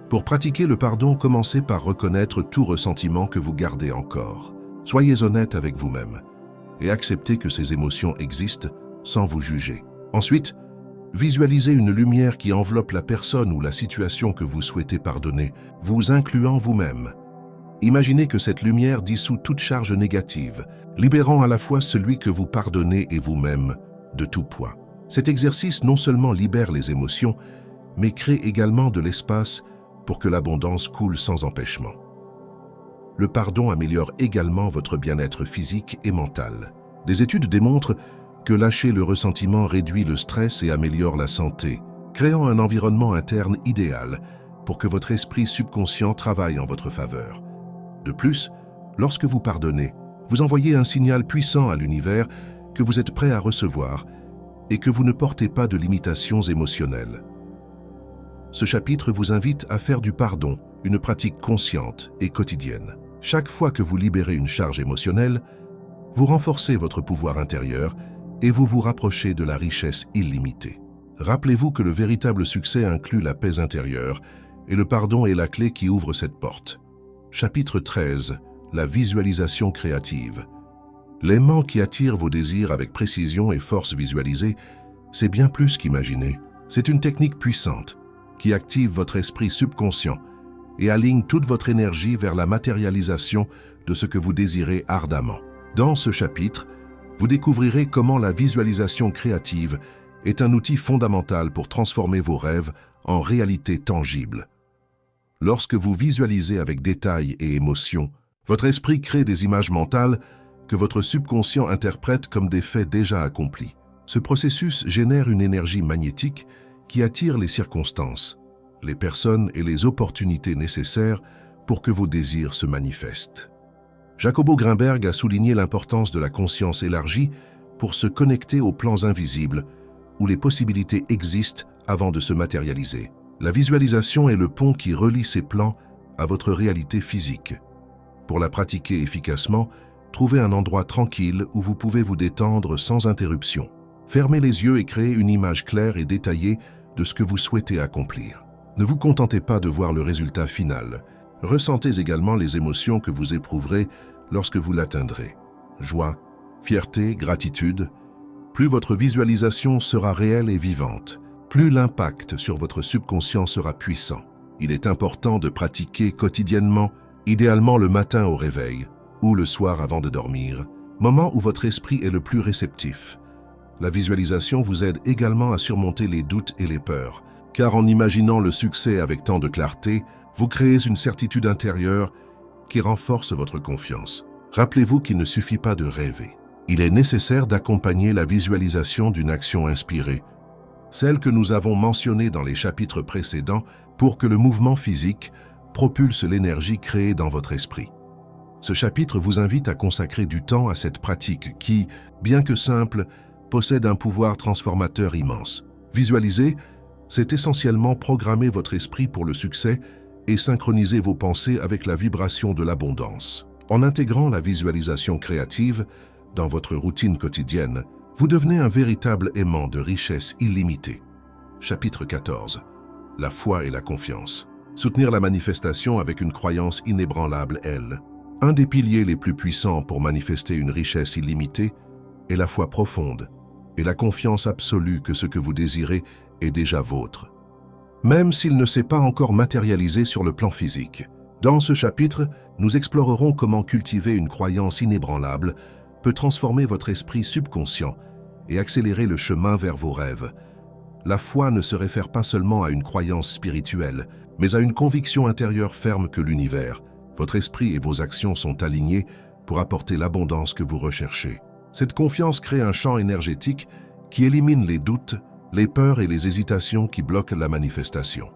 [SPEAKER 1] Pour pratiquer le pardon, commencez par reconnaître tout ressentiment que vous gardez encore. Soyez honnête avec vous-même et acceptez que ces émotions existent sans vous juger. Ensuite, visualisez une lumière qui enveloppe la personne ou la situation que vous souhaitez pardonner, vous incluant vous-même. Imaginez que cette lumière dissout toute charge négative, libérant à la fois celui que vous pardonnez et vous-même de tout poids. Cet exercice non seulement libère les émotions, mais crée également de l'espace pour que l'abondance coule sans empêchement. Le pardon améliore également votre bien-être physique et mental. Des études démontrent que lâcher le ressentiment réduit le stress et améliore la santé, créant un environnement interne idéal pour que votre esprit subconscient travaille en votre faveur. De plus, lorsque vous pardonnez, vous envoyez un signal puissant à l'univers que vous êtes prêt à recevoir et que vous ne portez pas de limitations émotionnelles. Ce chapitre vous invite à faire du pardon une pratique consciente et quotidienne. Chaque fois que vous libérez une charge émotionnelle, vous renforcez votre pouvoir intérieur et vous vous rapprochez de la richesse illimitée. Rappelez-vous que le véritable succès inclut la paix intérieure et le pardon est la clé qui ouvre cette porte. Chapitre 13. La visualisation créative. L'aimant qui attire vos désirs avec précision et force visualisée, c'est bien plus qu'imaginer. C'est une technique puissante qui active votre esprit subconscient et aligne toute votre énergie vers la matérialisation de ce que vous désirez ardemment. Dans ce chapitre, vous découvrirez comment la visualisation créative est un outil fondamental pour transformer vos rêves en réalité tangible. Lorsque vous visualisez avec détail et émotion, votre esprit crée des images mentales que votre subconscient interprète comme des faits déjà accomplis. Ce processus génère une énergie magnétique qui attire les circonstances, les personnes et les opportunités nécessaires pour que vos désirs se manifestent. Jacobo Greenberg a souligné l'importance de la conscience élargie pour se connecter aux plans invisibles où les possibilités existent avant de se matérialiser. La visualisation est le pont qui relie ces plans à votre réalité physique. Pour la pratiquer efficacement, trouvez un endroit tranquille où vous pouvez vous détendre sans interruption. Fermez les yeux et créez une image claire et détaillée de ce que vous souhaitez accomplir. Ne vous contentez pas de voir le résultat final. Ressentez également les émotions que vous éprouverez lorsque vous l'atteindrez. Joie, fierté, gratitude. Plus votre visualisation sera réelle et vivante, plus l'impact sur votre subconscient sera puissant. Il est important de pratiquer quotidiennement, idéalement le matin au réveil ou le soir avant de dormir, moment où votre esprit est le plus réceptif. La visualisation vous aide également à surmonter les doutes et les peurs, car en imaginant le succès avec tant de clarté, vous créez une certitude intérieure qui renforce votre confiance. Rappelez-vous qu'il ne suffit pas de rêver. Il est nécessaire d'accompagner la visualisation d'une action inspirée, celle que nous avons mentionnée dans les chapitres précédents, pour que le mouvement physique propulse l'énergie créée dans votre esprit. Ce chapitre vous invite à consacrer du temps à cette pratique qui, bien que simple, possède un pouvoir transformateur immense. Visualiser, c'est essentiellement programmer votre esprit pour le succès et synchroniser vos pensées avec la vibration de l'abondance. En intégrant la visualisation créative dans votre routine quotidienne, vous devenez un véritable aimant de richesse illimitée. Chapitre 14. La foi et la confiance. Soutenir la manifestation avec une croyance inébranlable, elle. Un des piliers les plus puissants pour manifester une richesse illimitée est la foi profonde et la confiance absolue que ce que vous désirez est déjà vôtre, même s'il ne s'est pas encore matérialisé sur le plan physique. Dans ce chapitre, nous explorerons comment cultiver une croyance inébranlable peut transformer votre esprit subconscient et accélérer le chemin vers vos rêves. La foi ne se réfère pas seulement à une croyance spirituelle, mais à une conviction intérieure ferme que l'univers, votre esprit et vos actions sont alignés pour apporter l'abondance que vous recherchez. Cette confiance crée un champ énergétique qui élimine les doutes, les peurs et les hésitations qui bloquent la manifestation.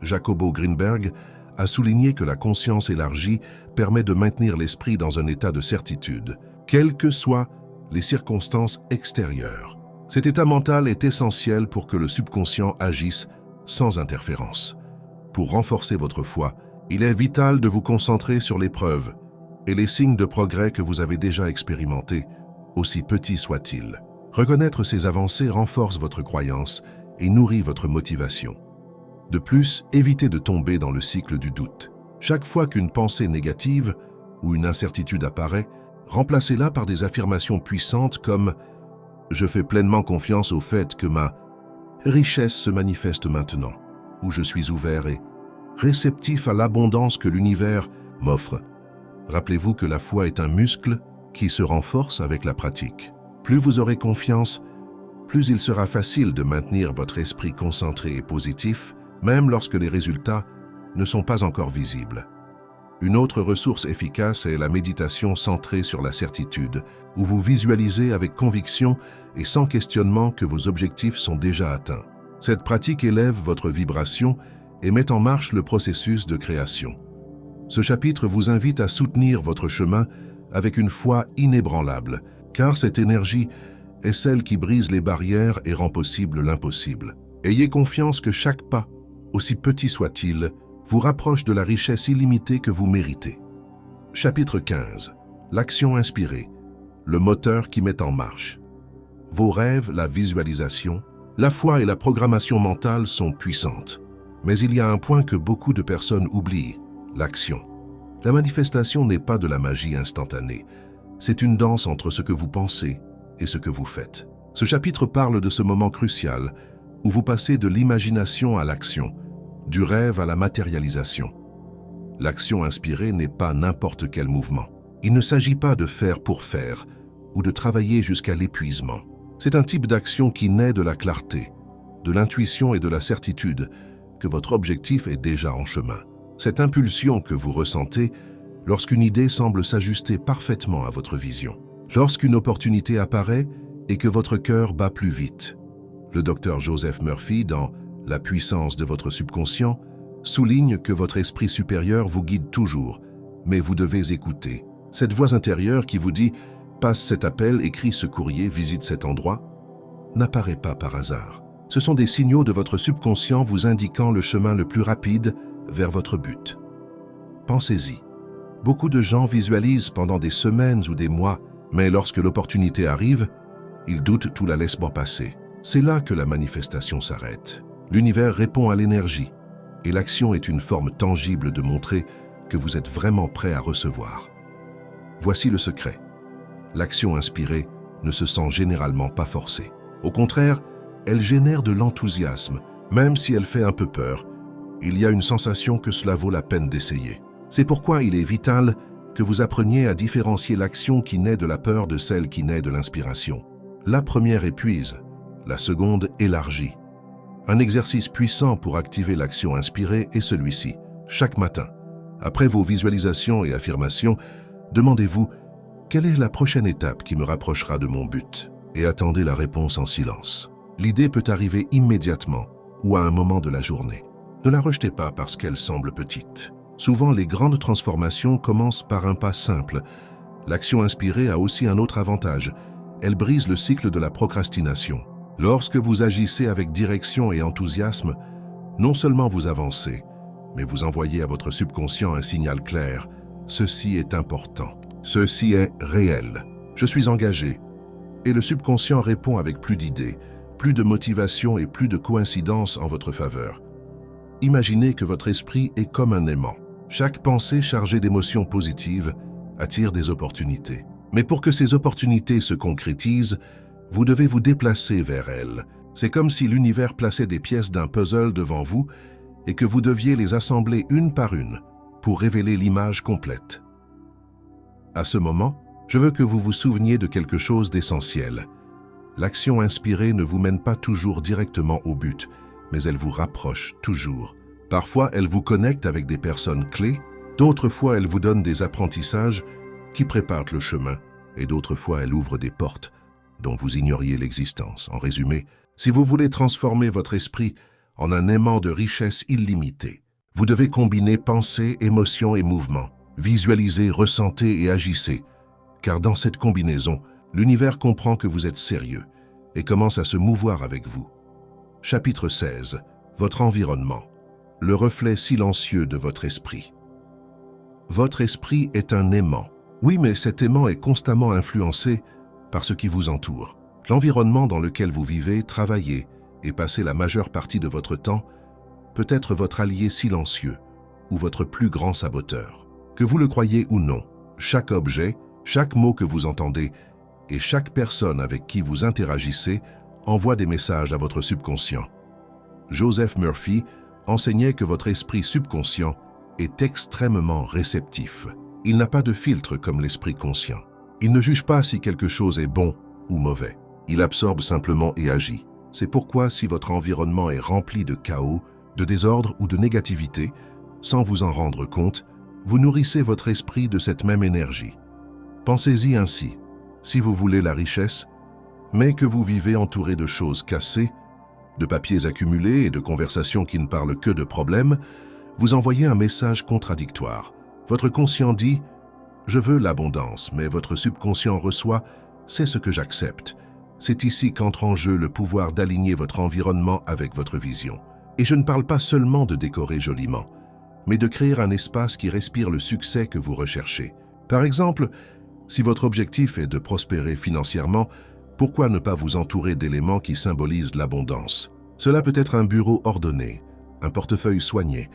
[SPEAKER 1] Jacobo Greenberg a souligné que la conscience élargie permet de maintenir l'esprit dans un état de certitude, quelles que soient les circonstances extérieures. Cet état mental est essentiel pour que le subconscient agisse sans interférence. Pour renforcer votre foi, il est vital de vous concentrer sur les preuves et les signes de progrès que vous avez déjà expérimentés, aussi petits soient-ils. Reconnaître ces avancées renforce votre croyance et nourrit votre motivation. De plus, évitez de tomber dans le cycle du doute. Chaque fois qu'une pensée négative ou une incertitude apparaît, remplacez-la par des affirmations puissantes comme « Je fais pleinement confiance au fait que ma richesse se manifeste maintenant » ou « Je suis ouvert et réceptif à l'abondance que l'univers m'offre ». Rappelez-vous que la foi est un muscle qui se renforce avec la pratique. Plus vous aurez confiance, plus il sera facile de maintenir votre esprit concentré et positif, même lorsque les résultats ne sont pas encore visibles. Une autre ressource efficace est la méditation centrée sur la certitude, où vous visualisez avec conviction et sans questionnement que vos objectifs sont déjà atteints. Cette pratique élève votre vibration et met en marche le processus de création. Ce chapitre vous invite à soutenir votre chemin avec une foi inébranlable, car cette énergie est celle qui brise les barrières et rend possible l'impossible. Ayez confiance que chaque pas, aussi petit soit-il, vous rapproche de la richesse illimitée que vous méritez. Chapitre 15. L'action inspirée, le moteur qui met en marche. Vos rêves, la visualisation, la foi et la programmation mentale sont puissantes. Mais il y a un point que beaucoup de personnes oublient, l'action. La manifestation n'est pas de la magie instantanée. C'est une danse entre ce que vous pensez et ce que vous faites. Ce chapitre parle de ce moment crucial où vous passez de l'imagination à l'action, du rêve à la matérialisation. L'action inspirée n'est pas n'importe quel mouvement. Il ne s'agit pas de faire pour faire ou de travailler jusqu'à l'épuisement. C'est un type d'action qui naît de la clarté, de l'intuition et de la certitude que votre objectif est déjà en chemin. Cette impulsion que vous ressentez lorsqu'une idée semble s'ajuster parfaitement à votre vision, lorsqu'une opportunité apparaît et que votre cœur bat plus vite. Le docteur Joseph Murphy, dans La puissance de votre subconscient, souligne que votre esprit supérieur vous guide toujours, mais vous devez écouter. Cette voix intérieure qui vous dit « passe cet appel, écris ce courrier, visite cet endroit » n'apparaît pas par hasard. Ce sont des signaux de votre subconscient vous indiquant le chemin le plus rapide vers votre but. Pensez-y. Beaucoup de gens visualisent pendant des semaines ou des mois, mais lorsque l'opportunité arrive, ils doutent, tout la laissent passer. C'est là que la manifestation s'arrête. L'univers répond à l'énergie, et l'action est une forme tangible de montrer que vous êtes vraiment prêt à recevoir. Voici le secret. L'action inspirée ne se sent généralement pas forcée. Au contraire, elle génère de l'enthousiasme, même si elle fait un peu peur. Il y a une sensation que cela vaut la peine d'essayer. C'est pourquoi il est vital que vous appreniez à différencier l'action qui naît de la peur de celle qui naît de l'inspiration. La première épuise, la seconde élargit. Un exercice puissant pour activer l'action inspirée est celui-ci. Chaque matin, après vos visualisations et affirmations, demandez-vous « Quelle est la prochaine étape qui me rapprochera de mon but ?» et attendez la réponse en silence. L'idée peut arriver immédiatement ou à un moment de la journée. Ne la rejetez pas parce qu'elle semble petite. Souvent, les grandes transformations commencent par un pas simple. L'action inspirée a aussi un autre avantage. Elle brise le cycle de la procrastination. Lorsque vous agissez avec direction et enthousiasme, non seulement vous avancez, mais vous envoyez à votre subconscient un signal clair. Ceci est important. Ceci est réel. Je suis engagé. Et le subconscient répond avec plus d'idées, plus de motivation et plus de coïncidences en votre faveur. Imaginez que votre esprit est comme un aimant. Chaque pensée chargée d'émotions positives attire des opportunités. Mais pour que ces opportunités se concrétisent, vous devez vous déplacer vers elles. C'est comme si l'univers plaçait des pièces d'un puzzle devant vous et que vous deviez les assembler une par une pour révéler l'image complète. À ce moment, je veux que vous vous souveniez de quelque chose d'essentiel. L'action inspirée ne vous mène pas toujours directement au but, mais elle vous rapproche toujours. Parfois, elle vous connecte avec des personnes clés, d'autres fois, elle vous donne des apprentissages qui préparent le chemin, et d'autres fois, elle ouvre des portes dont vous ignoriez l'existence. En résumé, si vous voulez transformer votre esprit en un aimant de richesse illimitée, vous devez combiner pensée, émotion et mouvement, visualiser, ressentez et agissez, car dans cette combinaison, l'univers comprend que vous êtes sérieux et commence à se mouvoir avec vous. Chapitre 16. Votre environnement. Le reflet silencieux de votre esprit. Votre esprit est un aimant. Oui, mais cet aimant est constamment influencé par ce qui vous entoure. L'environnement dans lequel vous vivez, travaillez et passez la majeure partie de votre temps peut être votre allié silencieux ou votre plus grand saboteur. Que vous le croyez ou non, chaque objet, chaque mot que vous entendez et chaque personne avec qui vous interagissez envoie des messages à votre subconscient. Joseph Murphy enseignait que votre esprit subconscient est extrêmement réceptif. Il n'a pas de filtre comme l'esprit conscient. Il ne juge pas si quelque chose est bon ou mauvais. Il absorbe simplement et agit. C'est pourquoi si votre environnement est rempli de chaos, de désordre ou de négativité, sans vous en rendre compte, vous nourrissez votre esprit de cette même énergie. Pensez-y ainsi. Si vous voulez la richesse, mais que vous vivez entouré de choses cassées, de papiers accumulés et de conversations qui ne parlent que de problèmes, vous envoyez un message contradictoire. Votre conscient dit « Je veux l'abondance », mais votre subconscient reçoit « C'est ce que j'accepte ». C'est ici qu'entre en jeu le pouvoir d'aligner votre environnement avec votre vision. Et je ne parle pas seulement de décorer joliment, mais de créer un espace qui respire le succès que vous recherchez. Par exemple, si votre objectif est de prospérer financièrement, pourquoi ne pas vous entourer d'éléments qui symbolisent l'abondance? Cela peut être un bureau ordonné, un portefeuille soigné,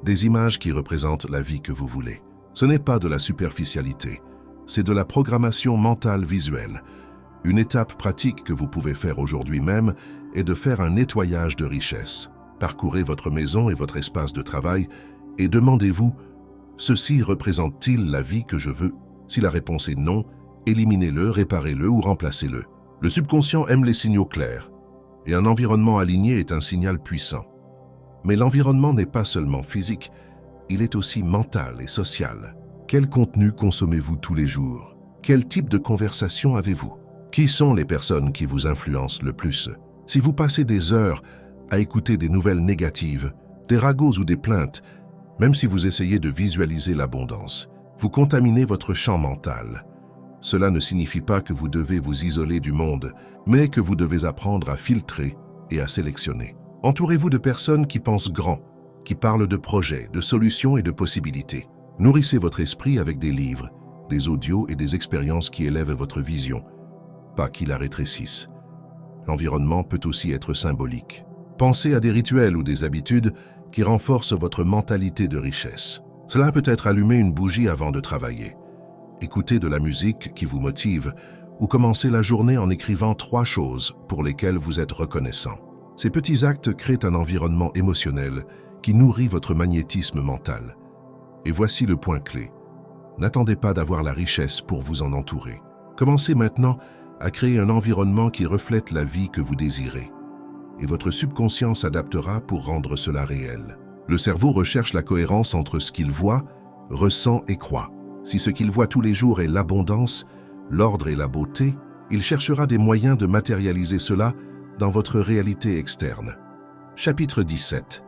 [SPEAKER 1] des images qui représentent la vie que vous voulez. Ce n'est pas de la superficialité, c'est de la programmation mentale visuelle. Une étape pratique que vous pouvez faire aujourd'hui même est de faire un nettoyage de richesse. Parcourez votre maison et votre espace de travail et demandez-vous « Ceci représente-t-il la vie que je veux ?» Si la réponse est non, éliminez-le, réparez-le ou remplacez-le. Le subconscient aime les signaux clairs, et un environnement aligné est un signal puissant. Mais l'environnement n'est pas seulement physique, il est aussi mental et social. Quel contenu consommez-vous tous les jours? Quel type de conversation avez-vous? Qui sont les personnes qui vous influencent le plus? Si vous passez des heures à écouter des nouvelles négatives, des ragots ou des plaintes, même si vous essayez de visualiser l'abondance, vous contaminez votre champ mental. Cela ne signifie pas que vous devez vous isoler du monde, mais que vous devez apprendre à filtrer et à sélectionner. Entourez-vous de personnes qui pensent grand, qui parlent de projets, de solutions et de possibilités. Nourrissez votre esprit avec des livres, des audios et des expériences qui élèvent votre vision, pas qui la rétrécissent. L'environnement peut aussi être symbolique. Pensez à des rituels ou des habitudes qui renforcent votre mentalité de richesse. Cela peut être allumer une bougie avant de travailler, écouter de la musique qui vous motive ou commencer la journée en écrivant 3 choses pour lesquelles vous êtes reconnaissant. Ces petits actes créent un environnement émotionnel qui nourrit votre magnétisme mental. Et voici le point clé. N'attendez pas d'avoir la richesse pour vous en entourer. Commencez maintenant à créer un environnement qui reflète la vie que vous désirez. Et votre subconscient s'adaptera pour rendre cela réel. Le cerveau recherche la cohérence entre ce qu'il voit, ressent et croit. Si ce qu'il voit tous les jours est l'abondance, l'ordre et la beauté, il cherchera des moyens de matérialiser cela dans votre réalité externe. Chapitre 17.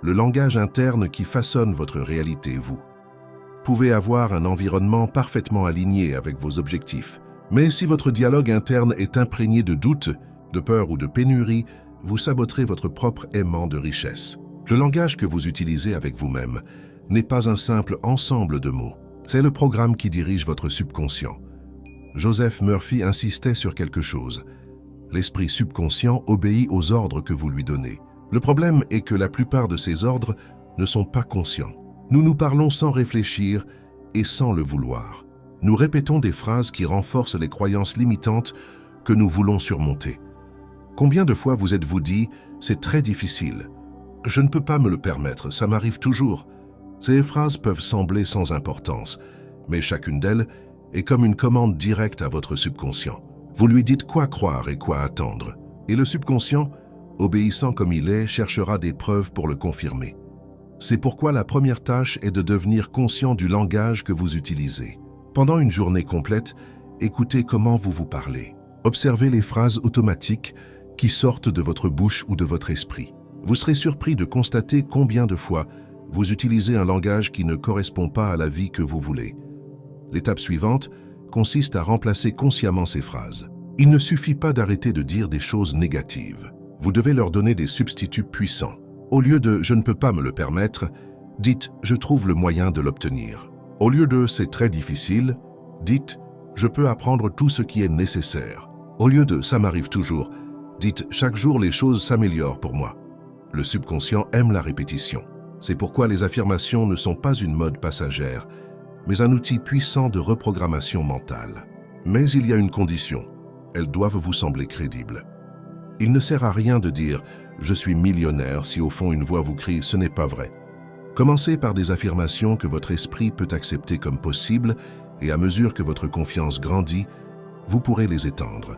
[SPEAKER 1] le langage interne qui façonne votre réalité, vous. Pouvez avoir un environnement parfaitement aligné avec vos objectifs. Mais si votre dialogue interne est imprégné de doutes, de peur ou de pénurie, vous saboterez votre propre aimant de richesse. Le langage que vous utilisez avec vous-même n'est pas un simple ensemble de mots. C'est le programme qui dirige votre subconscient. Joseph Murphy insistait sur quelque chose. L'esprit subconscient obéit aux ordres que vous lui donnez. Le problème est que la plupart de ces ordres ne sont pas conscients. Nous nous parlons sans réfléchir et sans le vouloir. Nous répétons des phrases qui renforcent les croyances limitantes que nous voulons surmonter. Combien de fois vous êtes-vous dit « c'est très difficile »,« je ne peux pas me le permettre, ça m'arrive toujours ». Ces phrases peuvent sembler sans importance, mais chacune d'elles est comme une commande directe à votre subconscient. Vous lui dites quoi croire et quoi attendre. Et le subconscient, obéissant comme il est, cherchera des preuves pour le confirmer. C'est pourquoi la première tâche est de devenir conscient du langage que vous utilisez. Pendant une journée complète, écoutez comment vous vous parlez. Observez les phrases automatiques qui sortent de votre bouche ou de votre esprit. Vous serez surpris de constater combien de fois vous utilisez un langage qui ne correspond pas à la vie que vous voulez. L'étape suivante consiste à remplacer consciemment ces phrases. Il ne suffit pas d'arrêter de dire des choses négatives. Vous devez leur donner des substituts puissants. Au lieu de « je ne peux pas me le permettre », dites « je trouve le moyen de l'obtenir ». Au lieu de « c'est très difficile », dites « je peux apprendre tout ce qui est nécessaire ». Au lieu de « ça m'arrive toujours », dites « chaque jour les choses s'améliorent pour moi ». Le subconscient aime la répétition. C'est pourquoi les affirmations ne sont pas une mode passagère, mais un outil puissant de reprogrammation mentale. Mais il y a une condition, elles doivent vous sembler crédibles. Il ne sert à rien de dire « je suis millionnaire » si au fond une voix vous crie « ce n'est pas vrai ». Commencez par des affirmations que votre esprit peut accepter comme possibles et à mesure que votre confiance grandit, vous pourrez les étendre.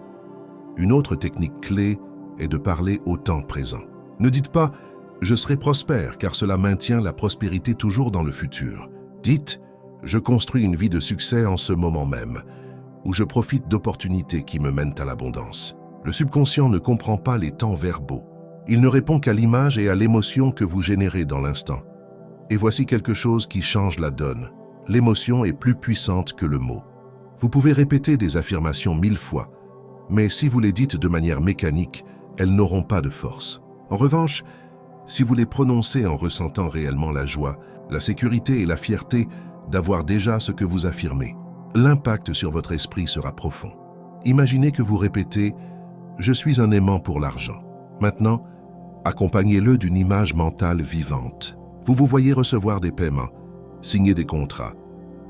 [SPEAKER 1] Une autre technique clé est de parler au temps présent. Ne dites pas « je serai prospère » car cela maintient la prospérité toujours dans le futur. Dites « je construis une vie de succès en ce moment même » ou « je profite d'opportunités qui me mènent à l'abondance ». Le subconscient ne comprend pas les temps verbaux. Il ne répond qu'à l'image et à l'émotion que vous générez dans l'instant. Et voici quelque chose qui change la donne. L'émotion est plus puissante que le mot. Vous pouvez répéter des affirmations 1000 fois, mais si vous les dites de manière mécanique, elles n'auront pas de force. En revanche, si vous les prononcez en ressentant réellement la joie, la sécurité et la fierté d'avoir déjà ce que vous affirmez, l'impact sur votre esprit sera profond. Imaginez que vous répétez « je suis un aimant pour l'argent ». Maintenant, accompagnez-le d'une image mentale vivante. Vous vous voyez recevoir des paiements, signer des contrats,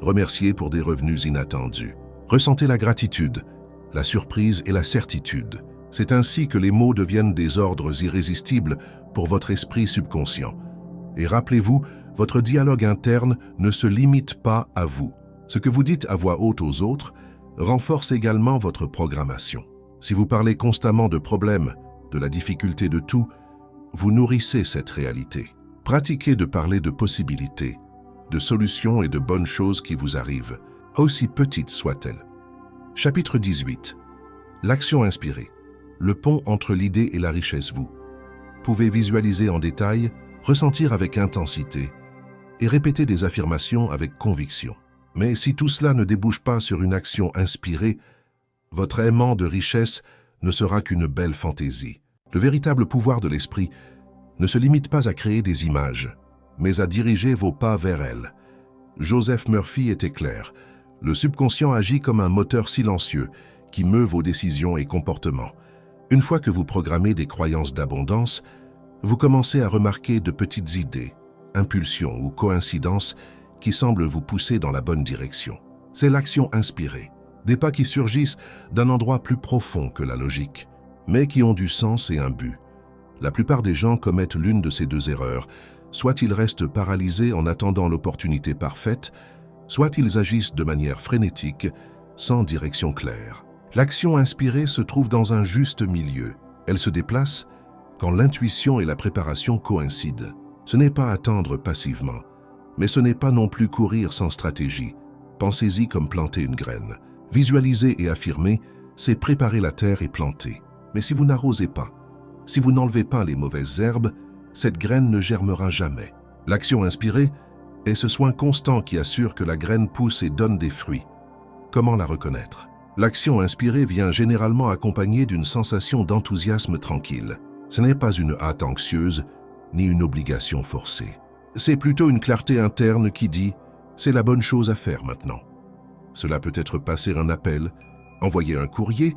[SPEAKER 1] remercier pour des revenus inattendus. Ressentez la gratitude, la surprise et la certitude. C'est ainsi que les mots deviennent des ordres irrésistibles pour votre esprit subconscient. Et rappelez-vous, votre dialogue interne ne se limite pas à vous. Ce que vous dites à voix haute aux autres renforce également votre programmation. Si vous parlez constamment de problèmes, de la difficulté de tout, vous nourrissez cette réalité. Pratiquez de parler de possibilités, de solutions et de bonnes choses qui vous arrivent, aussi petites soient-elles. Chapitre 18. L'action inspirée. Le pont entre l'idée et la richesse vous. Pouvez visualiser en détail, ressentir avec intensité et répéter des affirmations avec conviction. Mais si tout cela ne débouche pas sur une action inspirée, votre aimant de richesse ne sera qu'une belle fantaisie. Le véritable pouvoir de l'esprit ne se limite pas à créer des images, mais à diriger vos pas vers elles. Joseph Murphy était clair. Le subconscient agit comme un moteur silencieux qui meut vos décisions et comportements. Une fois que vous programmez des croyances d'abondance, vous commencez à remarquer de petites idées, impulsions ou coïncidences qui semblent vous pousser dans la bonne direction. C'est l'action inspirée. Des pas qui surgissent d'un endroit plus profond que la logique, mais qui ont du sens et un but. La plupart des gens commettent l'une de ces deux erreurs. Soit ils restent paralysés en attendant l'opportunité parfaite, soit ils agissent de manière frénétique, sans direction claire. L'action inspirée se trouve dans un juste milieu. Elle se déplace quand l'intuition et la préparation coïncident. Ce n'est pas attendre passivement, mais ce n'est pas non plus courir sans stratégie. Pensez-y comme planter une graine. Visualiser et affirmer, c'est préparer la terre et planter. Mais si vous n'arrosez pas, si vous n'enlevez pas les mauvaises herbes, cette graine ne germera jamais. L'action inspirée est ce soin constant qui assure que la graine pousse et donne des fruits. Comment la reconnaître? L'action inspirée vient généralement accompagnée d'une sensation d'enthousiasme tranquille. Ce n'est pas une hâte anxieuse, ni une obligation forcée. C'est plutôt une clarté interne qui dit « c'est la bonne chose à faire maintenant ». Cela peut être passer un appel, envoyer un courrier,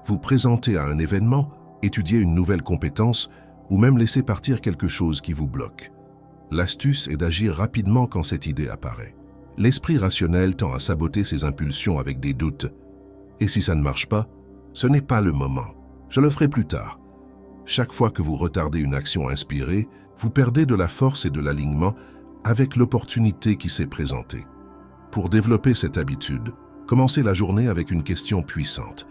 [SPEAKER 1] vous présenter à un événement, étudier une nouvelle compétence ou même laisser partir quelque chose qui vous bloque. L'astuce est d'agir rapidement quand cette idée apparaît. L'esprit rationnel tend à saboter ses impulsions avec des doutes. Et si ça ne marche pas, ce n'est pas le moment. Je le ferai plus tard. Chaque fois que vous retardez une action inspirée, vous perdez de la force et de l'alignement avec l'opportunité qui s'est présentée. Pour développer cette habitude, commencez la journée avec une question puissante.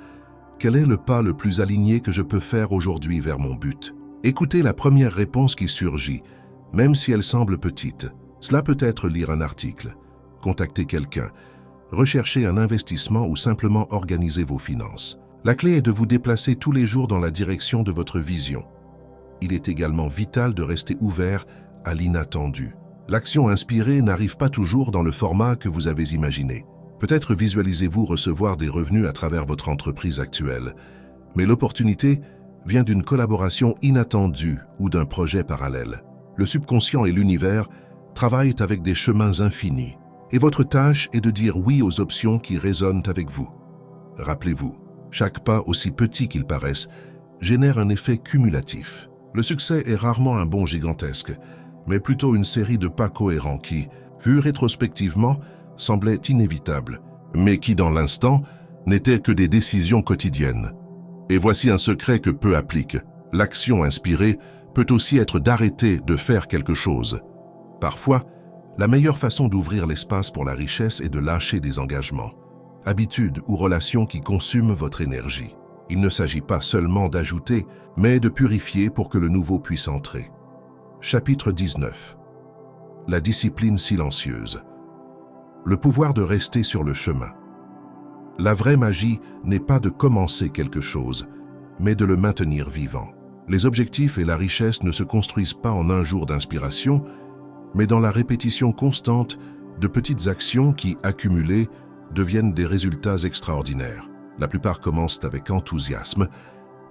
[SPEAKER 1] Quel est le pas le plus aligné que je peux faire aujourd'hui vers mon but? Écoutez la première réponse qui surgit, même si elle semble petite. Cela peut être lire un article, contacter quelqu'un, rechercher un investissement ou simplement organiser vos finances. La clé est de vous déplacer tous les jours dans la direction de votre vision. Il est également vital de rester ouvert à l'inattendu. L'action inspirée n'arrive pas toujours dans le format que vous avez imaginé. Peut-être visualisez-vous recevoir des revenus à travers votre entreprise actuelle, mais l'opportunité vient d'une collaboration inattendue ou d'un projet parallèle. Le subconscient et l'univers travaillent avec des chemins infinis, et votre tâche est de dire oui aux options qui résonnent avec vous. Rappelez-vous, chaque pas, aussi petit qu'il paraisse, génère un effet cumulatif. Le succès est rarement un bond gigantesque, mais plutôt une série de pas cohérents qui, vus rétrospectivement, semblaient inévitables, mais qui, dans l'instant, n'étaient que des décisions quotidiennes. Et voici un secret que peu appliquent. L'action inspirée peut aussi être d'arrêter de faire quelque chose. Parfois, la meilleure façon d'ouvrir l'espace pour la richesse est de lâcher des engagements, habitudes ou relations qui consument votre énergie. Il ne s'agit pas seulement d'ajouter, mais de purifier pour que le nouveau puisse entrer. Chapitre 19. La discipline silencieuse. Le pouvoir de rester sur le chemin. La vraie magie n'est pas de commencer quelque chose, mais de le maintenir vivant. Les objectifs et la richesse ne se construisent pas en un jour d'inspiration, mais dans la répétition constante de petites actions qui, accumulées, deviennent des résultats extraordinaires. La plupart commencent avec enthousiasme,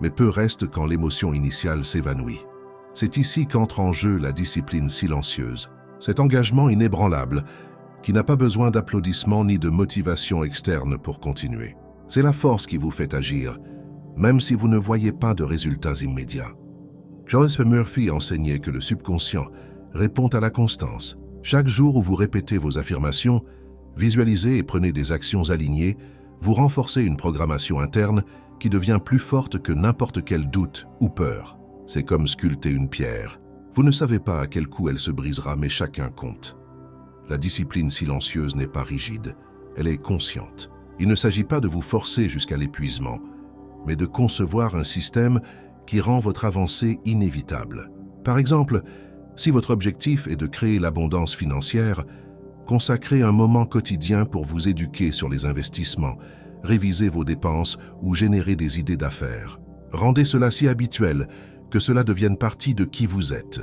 [SPEAKER 1] mais peu restent quand l'émotion initiale s'évanouit. C'est ici qu'entre en jeu la discipline silencieuse. Cet engagement inébranlable, qui n'a pas besoin d'applaudissements ni de motivation externe pour continuer. C'est la force qui vous fait agir, même si vous ne voyez pas de résultats immédiats. Joseph Murphy enseignait que le subconscient répond à la constance. Chaque jour où vous répétez vos affirmations, visualisez et prenez des actions alignées, vous renforcez une programmation interne qui devient plus forte que n'importe quel doute ou peur. C'est comme sculpter une pierre. Vous ne savez pas à quel coup elle se brisera, mais chacun compte. La discipline silencieuse n'est pas rigide, elle est consciente. Il ne s'agit pas de vous forcer jusqu'à l'épuisement, mais de concevoir un système qui rend votre avancée inévitable. Par exemple, si votre objectif est de créer l'abondance financière, consacrez un moment quotidien pour vous éduquer sur les investissements, réviser vos dépenses ou générer des idées d'affaires. Rendez cela si habituel que cela devienne partie de qui vous êtes.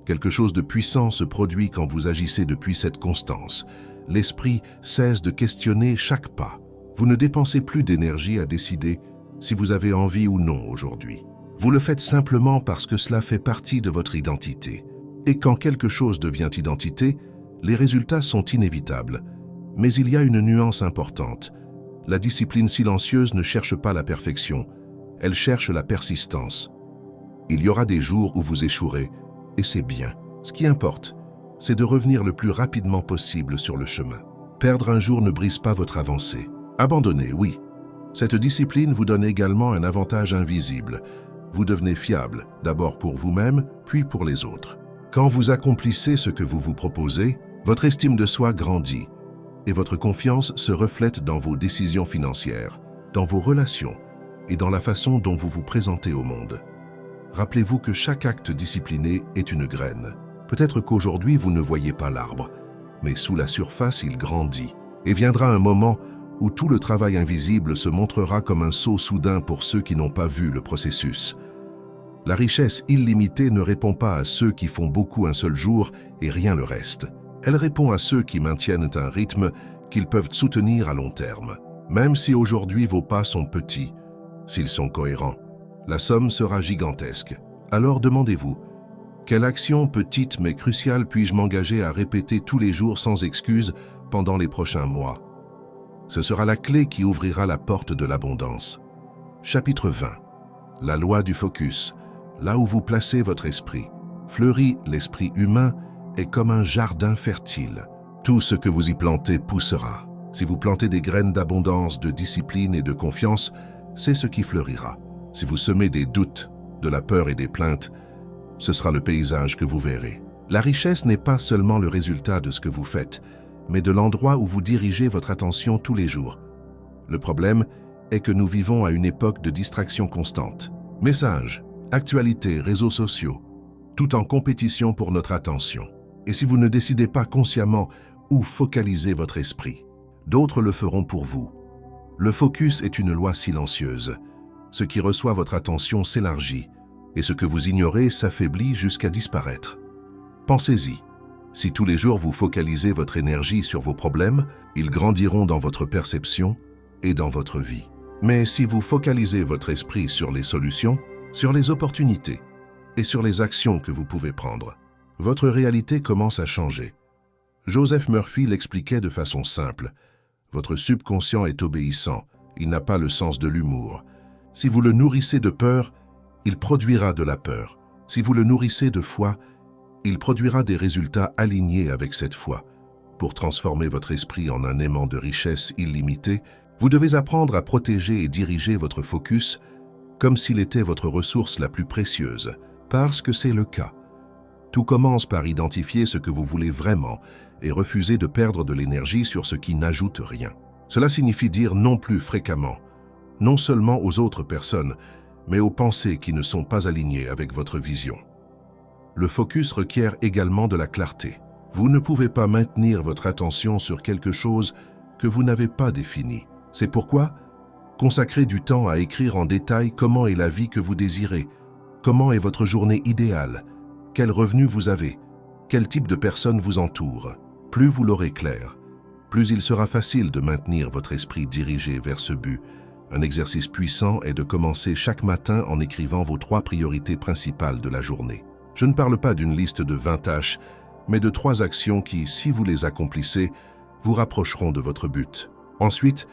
[SPEAKER 1] Quelque chose de puissant se produit quand vous agissez depuis cette constance. L'esprit cesse de questionner chaque pas. Vous ne dépensez plus d'énergie à décider si vous avez envie ou non aujourd'hui. Vous le faites simplement parce que cela fait partie de votre identité. Et quand quelque chose devient identité, les résultats sont inévitables. Mais il y a une nuance importante. La discipline silencieuse ne cherche pas la perfection, elle cherche la persistance. Il y aura des jours où vous échouerez, et c'est bien. Ce qui importe, c'est de revenir le plus rapidement possible sur le chemin. Perdre un jour ne brise pas votre avancée. Abandonner, oui. Cette discipline vous donne également un avantage invisible. Vous devenez fiable, d'abord pour vous-même, puis pour les autres. Quand vous accomplissez ce que vous vous proposez, votre estime de soi grandit et votre confiance se reflète dans vos décisions financières, dans vos relations et dans la façon dont vous vous présentez au monde. Rappelez-vous que chaque acte discipliné est une graine. Peut-être qu'aujourd'hui vous ne voyez pas l'arbre, mais sous la surface il grandit. Et viendra un moment où tout le travail invisible se montrera comme un saut soudain pour ceux qui n'ont pas vu le processus. La richesse illimitée ne répond pas à ceux qui font beaucoup un seul jour et rien le reste. Elle répond à ceux qui maintiennent un rythme qu'ils peuvent soutenir à long terme. Même si aujourd'hui vos pas sont petits, s'ils sont cohérents, la somme sera gigantesque. Alors demandez-vous, quelle action petite mais cruciale puis-je m'engager à répéter tous les jours sans excuse pendant les prochains mois? Ce sera la clé qui ouvrira la porte de l'abondance. Chapitre 20. La loi du focus. Là où vous placez votre esprit, fleurit l'esprit humain est comme un jardin fertile. Tout ce que vous y plantez poussera. Si vous plantez des graines d'abondance, de discipline et de confiance, c'est ce qui fleurira. Si vous semez des doutes, de la peur et des plaintes, ce sera le paysage que vous verrez. La richesse n'est pas seulement le résultat de ce que vous faites, mais de l'endroit où vous dirigez votre attention tous les jours. Le problème est que nous vivons à une époque de distraction constante. Messages, actualités, réseaux sociaux, tout en compétition pour notre attention. Et si vous ne décidez pas consciemment où focaliser votre esprit, d'autres le feront pour vous. Le focus est une loi silencieuse. Ce qui reçoit votre attention s'élargit, et ce que vous ignorez s'affaiblit jusqu'à disparaître. Pensez-y. Si tous les jours vous focalisez votre énergie sur vos problèmes, ils grandiront dans votre perception et dans votre vie. Mais si vous focalisez votre esprit sur les solutions, sur les opportunités et sur les actions que vous pouvez prendre, votre réalité commence à changer. Joseph Murphy l'expliquait de façon simple. Votre subconscient est obéissant, il n'a pas le sens de l'humour. Si vous le nourrissez de peur, il produira de la peur. Si vous le nourrissez de foi, il produira des résultats alignés avec cette foi. Pour transformer votre esprit en un aimant de richesse illimitée, vous devez apprendre à protéger et diriger votre focus comme s'il était votre ressource la plus précieuse, parce que c'est le cas. Tout commence par identifier ce que vous voulez vraiment et refuser de perdre de l'énergie sur ce qui n'ajoute rien. Cela signifie dire non plus fréquemment, non seulement aux autres personnes, mais aux pensées qui ne sont pas alignées avec votre vision. Le focus requiert également de la clarté. Vous ne pouvez pas maintenir votre attention sur quelque chose que vous n'avez pas défini. C'est pourquoi consacrez du temps à écrire en détail comment est la vie que vous désirez, comment est votre journée idéale, quel revenu vous avez, quel type de personnes vous entourent. Plus vous l'aurez clair, plus il sera facile de maintenir votre esprit dirigé vers ce but. Un exercice puissant est de commencer chaque matin en écrivant vos 3 priorités principales de la journée. Je ne parle pas d'une liste de 20 tâches, mais de 3 actions qui, si vous les accomplissez, vous rapprocheront de votre but. Ensuite,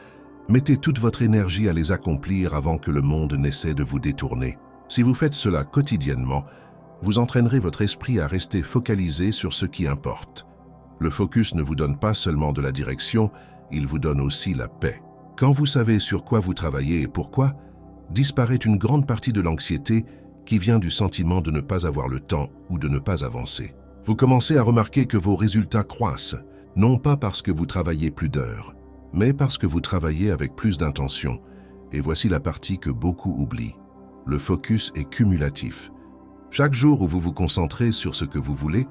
[SPEAKER 1] mettez toute votre énergie à les accomplir avant que le monde n'essaie de vous détourner. Si vous faites cela quotidiennement, vous entraînerez votre esprit à rester focalisé sur ce qui importe. Le focus ne vous donne pas seulement de la direction, il vous donne aussi la paix. Quand vous savez sur quoi vous travaillez et pourquoi, disparaît une grande partie de l'anxiété qui vient du sentiment de ne pas avoir le temps ou de ne pas avancer. Vous commencez à remarquer que vos résultats croissent, non pas parce que vous travaillez plus d'heures, mais parce que vous travaillez avec plus d'intention. Et voici la partie que beaucoup oublient. Le focus est cumulatif. Chaque jour où vous vous concentrez sur ce que vous voulez,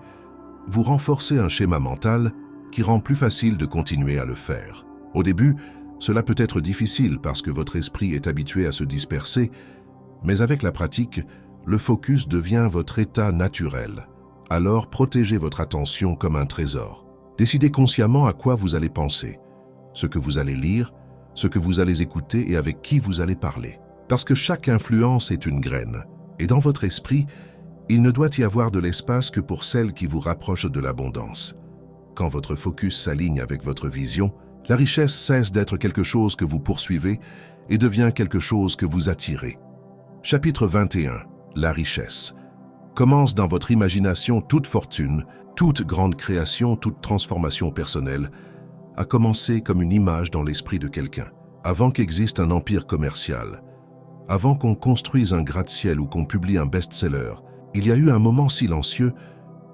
[SPEAKER 1] vous renforcez un schéma mental qui rend plus facile de continuer à le faire. Au début, cela peut être difficile parce que votre esprit est habitué à se disperser, mais avec la pratique, le focus devient votre état naturel. Alors protégez votre attention comme un trésor. Décidez consciemment à quoi vous allez penser, ce que vous allez lire, ce que vous allez écouter et avec qui vous allez parler. Parce que chaque influence est une graine, et dans votre esprit, il ne doit y avoir de l'espace que pour celle qui vous rapproche de l'abondance. Quand votre focus s'aligne avec votre vision, la richesse cesse d'être quelque chose que vous poursuivez et devient quelque chose que vous attirez. Chapitre 21. La richesse. Commence dans votre imagination toute fortune, toute grande création, toute transformation personnelle, a commencé comme une image dans l'esprit de quelqu'un. Avant qu'existe un empire commercial, avant qu'on construise un gratte-ciel ou qu'on publie un best-seller, il y a eu un moment silencieux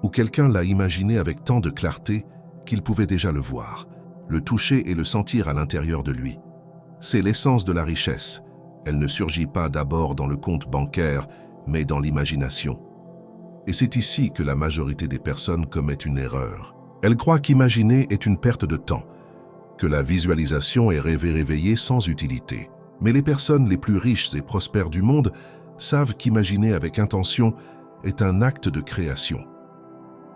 [SPEAKER 1] où quelqu'un l'a imaginé avec tant de clarté qu'il pouvait déjà le voir, le toucher et le sentir à l'intérieur de lui. C'est l'essence de la richesse. Elle ne surgit pas d'abord dans le compte bancaire, mais dans l'imagination. Et c'est ici que la majorité des personnes commettent une erreur. Elles croient qu'imaginer est une perte de temps, que la visualisation est rêver réveillé sans utilité. Mais les personnes les plus riches et prospères du monde savent qu'imaginer avec intention est un acte de création.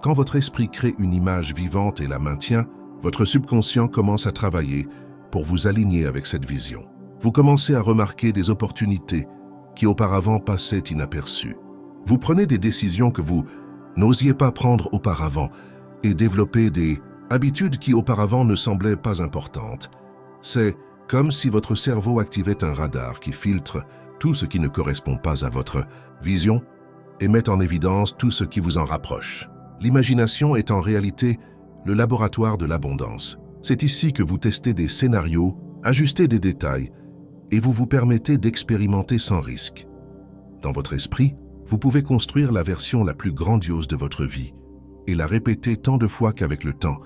[SPEAKER 1] Quand votre esprit crée une image vivante et la maintient, votre subconscient commence à travailler pour vous aligner avec cette vision. Vous commencez à remarquer des opportunités qui auparavant passaient inaperçues. Vous prenez des décisions que vous n'osiez pas prendre auparavant et développez des habitudes qui auparavant ne semblaient pas importantes. C'est comme si votre cerveau activait un radar qui filtre tout ce qui ne correspond pas à votre vision et met en évidence tout ce qui vous en rapproche. L'imagination est en réalité le laboratoire de l'abondance. C'est ici que vous testez des scénarios, ajustez des détails et vous vous permettez d'expérimenter sans risque. Dans votre esprit, vous pouvez construire la version la plus grandiose de votre vie et la répéter tant de fois qu'avec le temps,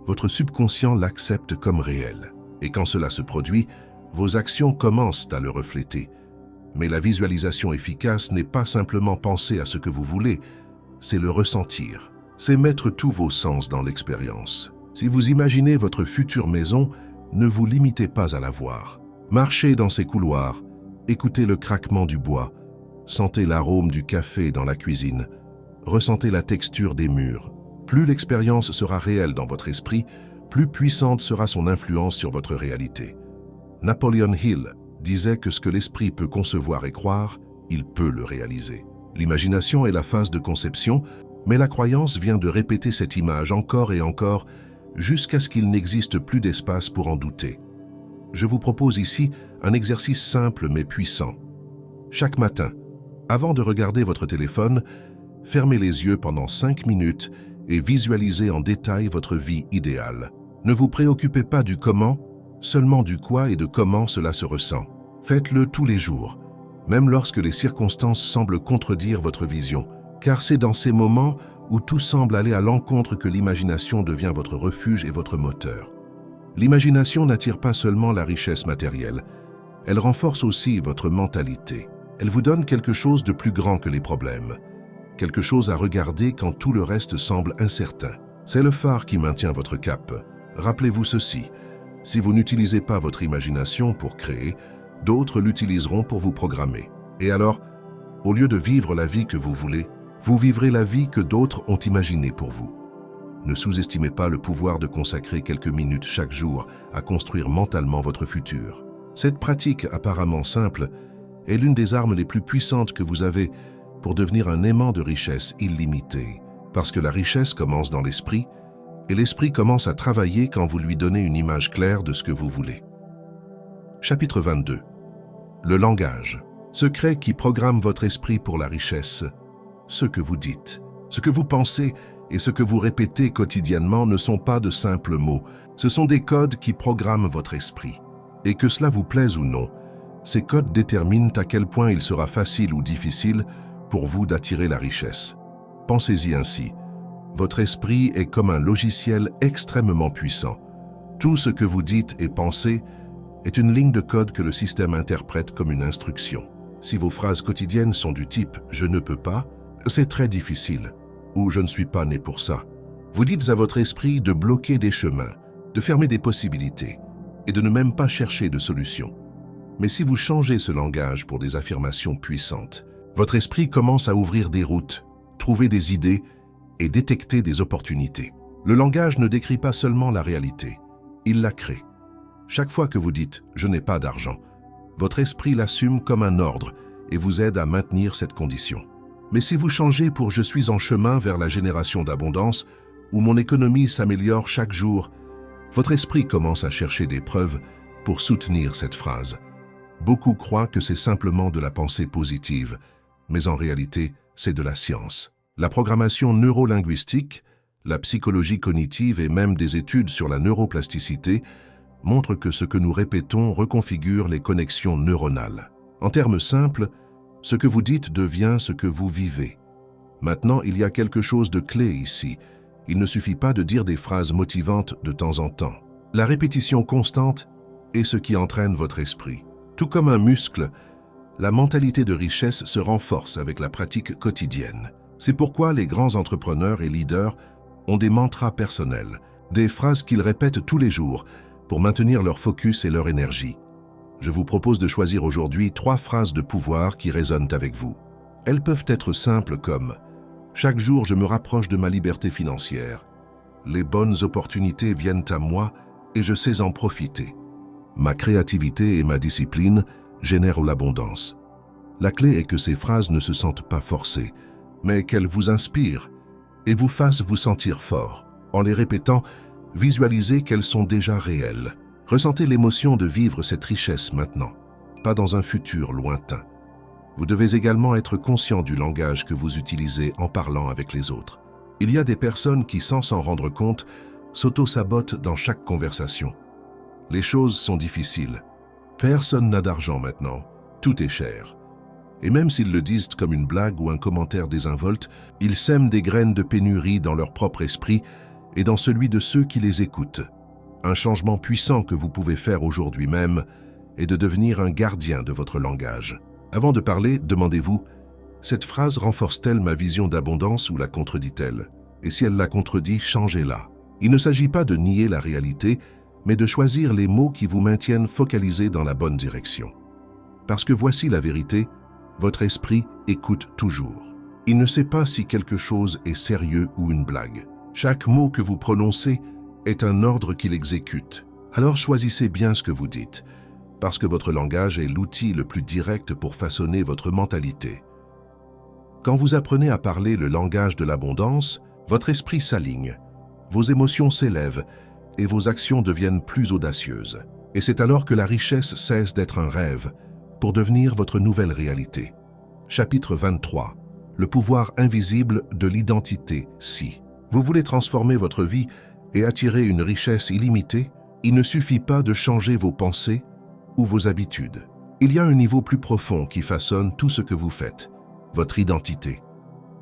[SPEAKER 1] votre subconscient l'accepte comme réel. Et quand cela se produit, vos actions commencent à le refléter. Mais la visualisation efficace n'est pas simplement penser à ce que vous voulez, c'est le ressentir. C'est mettre tous vos sens dans l'expérience. Si vous imaginez votre future maison, ne vous limitez pas à la voir. Marchez dans ses couloirs, écoutez le craquement du bois, sentez l'arôme du café dans la cuisine, ressentez la texture des murs. Plus l'expérience sera réelle dans votre esprit, plus puissante sera son influence sur votre réalité. Napoleon Hill disait que ce que l'esprit peut concevoir et croire, il peut le réaliser. L'imagination est la phase de conception, mais la croyance vient de répéter cette image encore et encore jusqu'à ce qu'il n'existe plus d'espace pour en douter. Je vous propose ici un exercice simple mais puissant. Chaque matin, avant de regarder votre téléphone, fermez les yeux pendant 5 minutes et visualisez en détail votre vie idéale. Ne vous préoccupez pas du comment, seulement du quoi et de comment cela se ressent. Faites-le tous les jours, même lorsque les circonstances semblent contredire votre vision, car c'est dans ces moments où tout semble aller à l'encontre que l'imagination devient votre refuge et votre moteur. L'imagination n'attire pas seulement la richesse matérielle, elle renforce aussi votre mentalité. Elle vous donne quelque chose de plus grand que les problèmes, quelque chose à regarder quand tout le reste semble incertain. C'est le phare qui maintient votre cap. Rappelez-vous ceci, si vous n'utilisez pas votre imagination pour créer, d'autres l'utiliseront pour vous programmer. Et alors, au lieu de vivre la vie que vous voulez, vous vivrez la vie que d'autres ont imaginée pour vous. Ne sous-estimez pas le pouvoir de consacrer quelques minutes chaque jour à construire mentalement votre futur. Cette pratique apparemment simple est l'une des armes les plus puissantes que vous avez pour devenir un aimant de richesse illimitée. Parce que la richesse commence dans l'esprit, et l'esprit commence à travailler quand vous lui donnez une image claire de ce que vous voulez. Chapitre 22. Le langage. Secret qui programme votre esprit pour la richesse. Ce que vous dites, ce que vous pensez et ce que vous répétez quotidiennement ne sont pas de simples mots. Ce sont des codes qui programment votre esprit. Et que cela vous plaise ou non, ces codes déterminent à quel point il sera facile ou difficile pour vous d'attirer la richesse. Pensez-y ainsi. Votre esprit est comme un logiciel extrêmement puissant. Tout ce que vous dites et pensez est une ligne de code que le système interprète comme une instruction. Si vos phrases quotidiennes sont du type « je ne peux pas », c'est très difficile, ou « je ne suis pas né pour ça ». Vous dites à votre esprit de bloquer des chemins, de fermer des possibilités et de ne même pas chercher de solution. Mais si vous changez ce langage pour des affirmations puissantes, votre esprit commence à ouvrir des routes, trouver des idées et détecter des opportunités. Le langage ne décrit pas seulement la réalité, il la crée. Chaque fois que vous dites « je n'ai pas d'argent », votre esprit l'assume comme un ordre et vous aide à maintenir cette condition. Mais si vous changez pour « je suis en chemin vers la génération d'abondance » ou « mon économie s'améliore chaque jour », votre esprit commence à chercher des preuves pour soutenir cette phrase. Beaucoup croient que c'est simplement de la pensée positive, mais en réalité, c'est de la science. La programmation neurolinguistique, la psychologie cognitive et même des études sur la neuroplasticité montrent que ce que nous répétons reconfigure les connexions neuronales. En termes simples, ce que vous dites devient ce que vous vivez. Maintenant, il y a quelque chose de clé ici. Il ne suffit pas de dire des phrases motivantes de temps en temps. La répétition constante est ce qui entraîne votre esprit. Tout comme un muscle, la mentalité de richesse se renforce avec la pratique quotidienne. C'est pourquoi les grands entrepreneurs et leaders ont des mantras personnels, des phrases qu'ils répètent tous les jours pour maintenir leur focus et leur énergie. Je vous propose de choisir aujourd'hui 3 phrases de pouvoir qui résonnent avec vous. Elles peuvent être simples comme « Chaque jour, je me rapproche de ma liberté financière. Les bonnes opportunités viennent à moi et je sais en profiter. Ma créativité et ma discipline génèrent l'abondance. » La clé est que ces phrases ne se sentent pas forcées, mais qu'elles vous inspirent et vous fassent vous sentir fort. En les répétant, visualisez qu'elles sont déjà réelles. Ressentez l'émotion de vivre cette richesse maintenant, pas dans un futur lointain. Vous devez également être conscient du langage que vous utilisez en parlant avec les autres. Il y a des personnes qui, sans s'en rendre compte, s'auto-sabotent dans chaque conversation. Les choses sont difficiles. Personne n'a d'argent maintenant. Tout est cher. Et même s'ils le disent comme une blague ou un commentaire désinvolte, ils sèment des graines de pénurie dans leur propre esprit et dans celui de ceux qui les écoutent. Un changement puissant que vous pouvez faire aujourd'hui même est de devenir un gardien de votre langage. Avant de parler, demandez-vous, cette phrase renforce-t-elle ma vision d'abondance ou la contredit-elle? Et si elle la contredit, changez-la. Il ne s'agit pas de nier la réalité, mais de choisir les mots qui vous maintiennent focalisés dans la bonne direction. Parce que voici la vérité, votre esprit écoute toujours. Il ne sait pas si quelque chose est sérieux ou une blague. Chaque mot que vous prononcez est un ordre qu'il exécute. Alors choisissez bien ce que vous dites, parce que votre langage est l'outil le plus direct pour façonner votre mentalité. Quand vous apprenez à parler le langage de l'abondance, votre esprit s'aligne, vos émotions s'élèvent et vos actions deviennent plus audacieuses. Et c'est alors que la richesse cesse d'être un rêve pour devenir votre nouvelle réalité. Chapitre 23. Le pouvoir invisible de l'identité si. Vous voulez transformer votre vie et attirer une richesse illimitée, il ne suffit pas de changer vos pensées ou vos habitudes. Il y a un niveau plus profond qui façonne tout ce que vous faites, votre identité.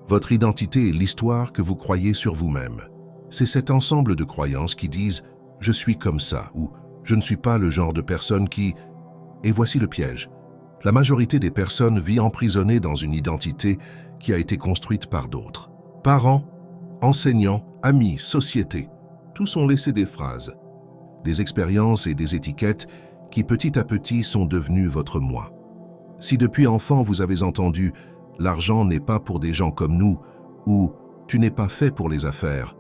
[SPEAKER 1] Votre identité est l'histoire que vous croyez sur vous-même. C'est cet ensemble de croyances qui disent « je suis comme ça » ou « je ne suis pas le genre de personne qui… » Et voici le piège. La majorité des personnes vit emprisonnée dans une identité qui a été construite par d'autres. Parents, enseignants, amis, société, tous ont laissé des phrases, des expériences et des étiquettes qui petit à petit sont devenues votre moi. Si depuis enfant vous avez entendu « l'argent n'est pas pour des gens comme nous » ou « tu n'es pas fait pour les affaires »,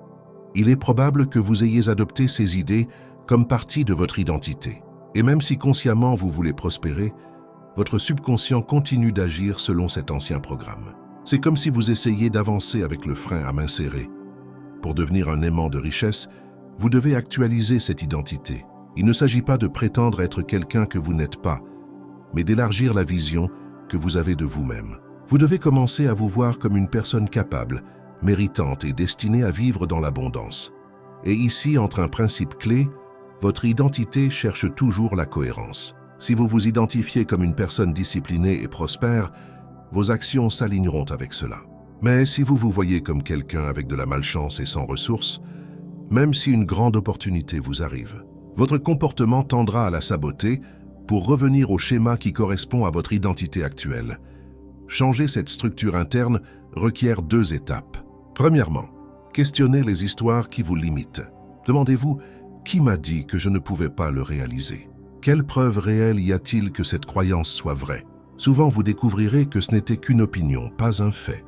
[SPEAKER 1] il est probable que vous ayez adopté ces idées comme partie de votre identité. Et même si consciemment vous voulez prospérer, votre subconscient continue d'agir selon cet ancien programme. C'est comme si vous essayiez d'avancer avec le frein à main serrée. Pour devenir un aimant de richesse, vous devez actualiser cette identité. Il ne s'agit pas de prétendre être quelqu'un que vous n'êtes pas, mais d'élargir la vision que vous avez de vous-même. Vous devez commencer à vous voir comme une personne capable, méritante et destinée à vivre dans l'abondance. Et ici entre un principe clé, votre identité cherche toujours la cohérence. Si vous vous identifiez comme une personne disciplinée et prospère, vos actions s'aligneront avec cela. Mais si vous vous voyez comme quelqu'un avec de la malchance et sans ressources, même si une grande opportunité vous arrive, votre comportement tendra à la saboter pour revenir au schéma qui correspond à votre identité actuelle. Changer cette structure interne requiert 2 étapes. Premièrement, questionnez les histoires qui vous limitent. Demandez-vous, qui m'a dit que je ne pouvais pas le réaliser? Quelle preuve réelle y a-t-il que cette croyance soit vraie? Souvent, vous découvrirez que ce n'était qu'une opinion, pas un fait.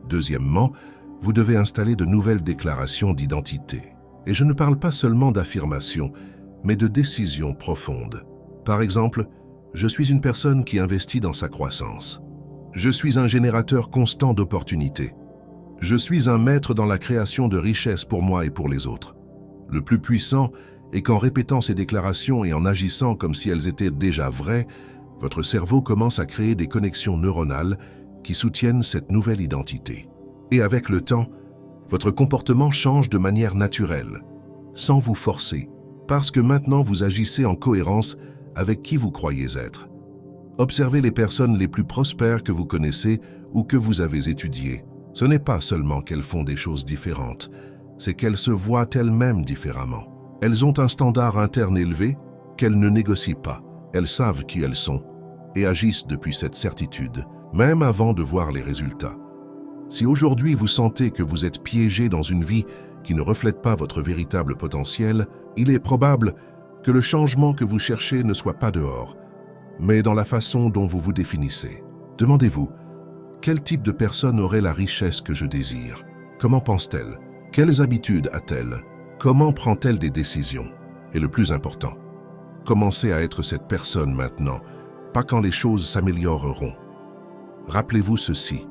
[SPEAKER 1] Deuxièmement, vous devez installer de nouvelles déclarations d'identité. Et je ne parle pas seulement d'affirmations, mais de décisions profondes. Par exemple, je suis une personne qui investit dans sa croissance. Je suis un générateur constant d'opportunités. Je suis un maître dans la création de richesses pour moi et pour les autres. Le plus puissant est qu'en répétant ces déclarations et en agissant comme si elles étaient déjà vraies, votre cerveau commence à créer des connexions neuronales qui soutiennent cette nouvelle identité. Et avec le temps, votre comportement change de manière naturelle, sans vous forcer, parce que maintenant vous agissez en cohérence avec qui vous croyez être. Observez les personnes les plus prospères que vous connaissez ou que vous avez étudiées. Ce n'est pas seulement qu'elles font des choses différentes, c'est qu'elles se voient elles-mêmes différemment. Elles ont un standard interne élevé qu'elles ne négocient pas. Elles savent qui elles sont et agissent depuis cette certitude, même avant de voir les résultats. Si aujourd'hui vous sentez que vous êtes piégé dans une vie qui ne reflète pas votre véritable potentiel, il est probable que le changement que vous cherchez ne soit pas dehors, mais dans la façon dont vous vous définissez. Demandez-vous, quel type de personne aurait la richesse que je désire? Comment pense-t-elle? Quelles habitudes a-t-elle? Comment prend-elle des décisions? Et le plus important, commencez à être cette personne maintenant, pas quand les choses s'amélioreront. Rappelez-vous ceci,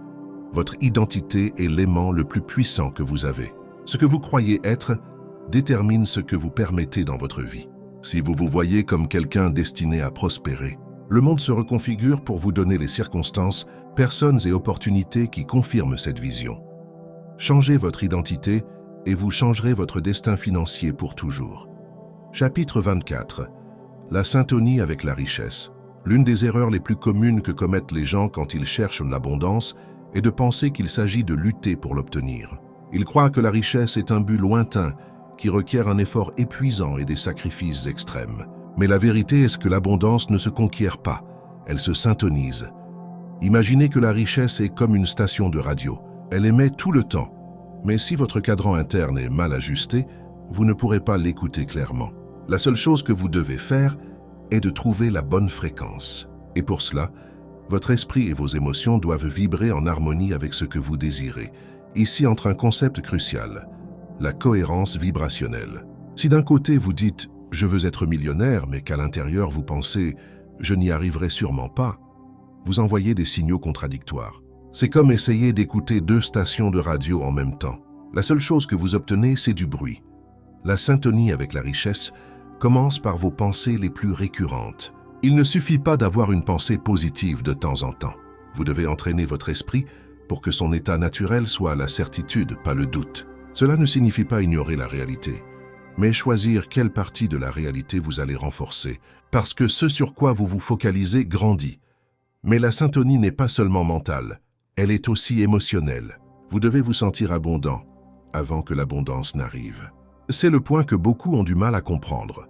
[SPEAKER 1] votre identité est l'aimant le plus puissant que vous avez. Ce que vous croyez être détermine ce que vous permettez dans votre vie. Si vous vous voyez comme quelqu'un destiné à prospérer, le monde se reconfigure pour vous donner les circonstances, personnes et opportunités qui confirment cette vision. Changez votre identité et vous changerez votre destin financier pour toujours. Chapitre 24. La syntonie avec la richesse. L'une des erreurs les plus communes que commettent les gens quand ils cherchent l'abondance est de penser qu'il s'agit de lutter pour l'obtenir. Ils croient que la richesse est un but lointain qui requiert un effort épuisant et des sacrifices extrêmes. Mais la vérité est que l'abondance ne se conquiert pas, elle se syntonise. Imaginez que la richesse est comme une station de radio. Elle émet tout le temps, mais si votre cadran interne est mal ajusté, vous ne pourrez pas l'écouter clairement. La seule chose que vous devez faire est de trouver la bonne fréquence. Et pour cela, votre esprit et vos émotions doivent vibrer en harmonie avec ce que vous désirez. Ici entre un concept crucial, la cohérence vibrationnelle. Si d'un côté vous dites « je veux être millionnaire » mais qu'à l'intérieur vous pensez « je n'y arriverai sûrement pas », vous envoyez des signaux contradictoires. C'est comme essayer d'écouter 2 stations de radio en même temps. La seule chose que vous obtenez, c'est du bruit. La syntonie avec la richesse commence par vos pensées les plus récurrentes. Il ne suffit pas d'avoir une pensée positive de temps en temps. Vous devez entraîner votre esprit pour que son état naturel soit la certitude, pas le doute. Cela ne signifie pas ignorer la réalité, mais choisir quelle partie de la réalité vous allez renforcer, parce que ce sur quoi vous vous focalisez grandit. Mais la syntonie n'est pas seulement mentale, elle est aussi émotionnelle. Vous devez vous sentir abondant avant que l'abondance n'arrive. C'est le point que beaucoup ont du mal à comprendre.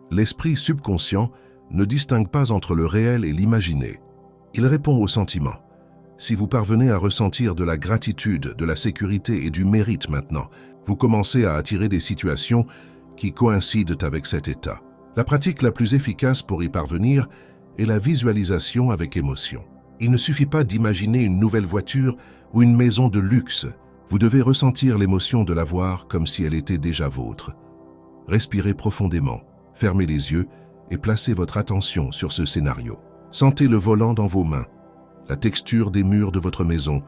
[SPEAKER 1] L'esprit subconscient ne distingue pas entre le réel et l'imaginé. Il répond aux sentiments. Si vous parvenez à ressentir de la gratitude, de la sécurité et du mérite maintenant, vous commencez à attirer des situations qui coïncident avec cet état. La pratique la plus efficace pour y parvenir est la visualisation avec émotion. Il ne suffit pas d'imaginer une nouvelle voiture ou une maison de luxe. Vous devez ressentir l'émotion de l'avoir comme si elle était déjà vôtre. Respirez profondément, fermez les yeux et placez votre attention sur ce scénario. Sentez le volant dans vos mains, la texture des murs de votre maison,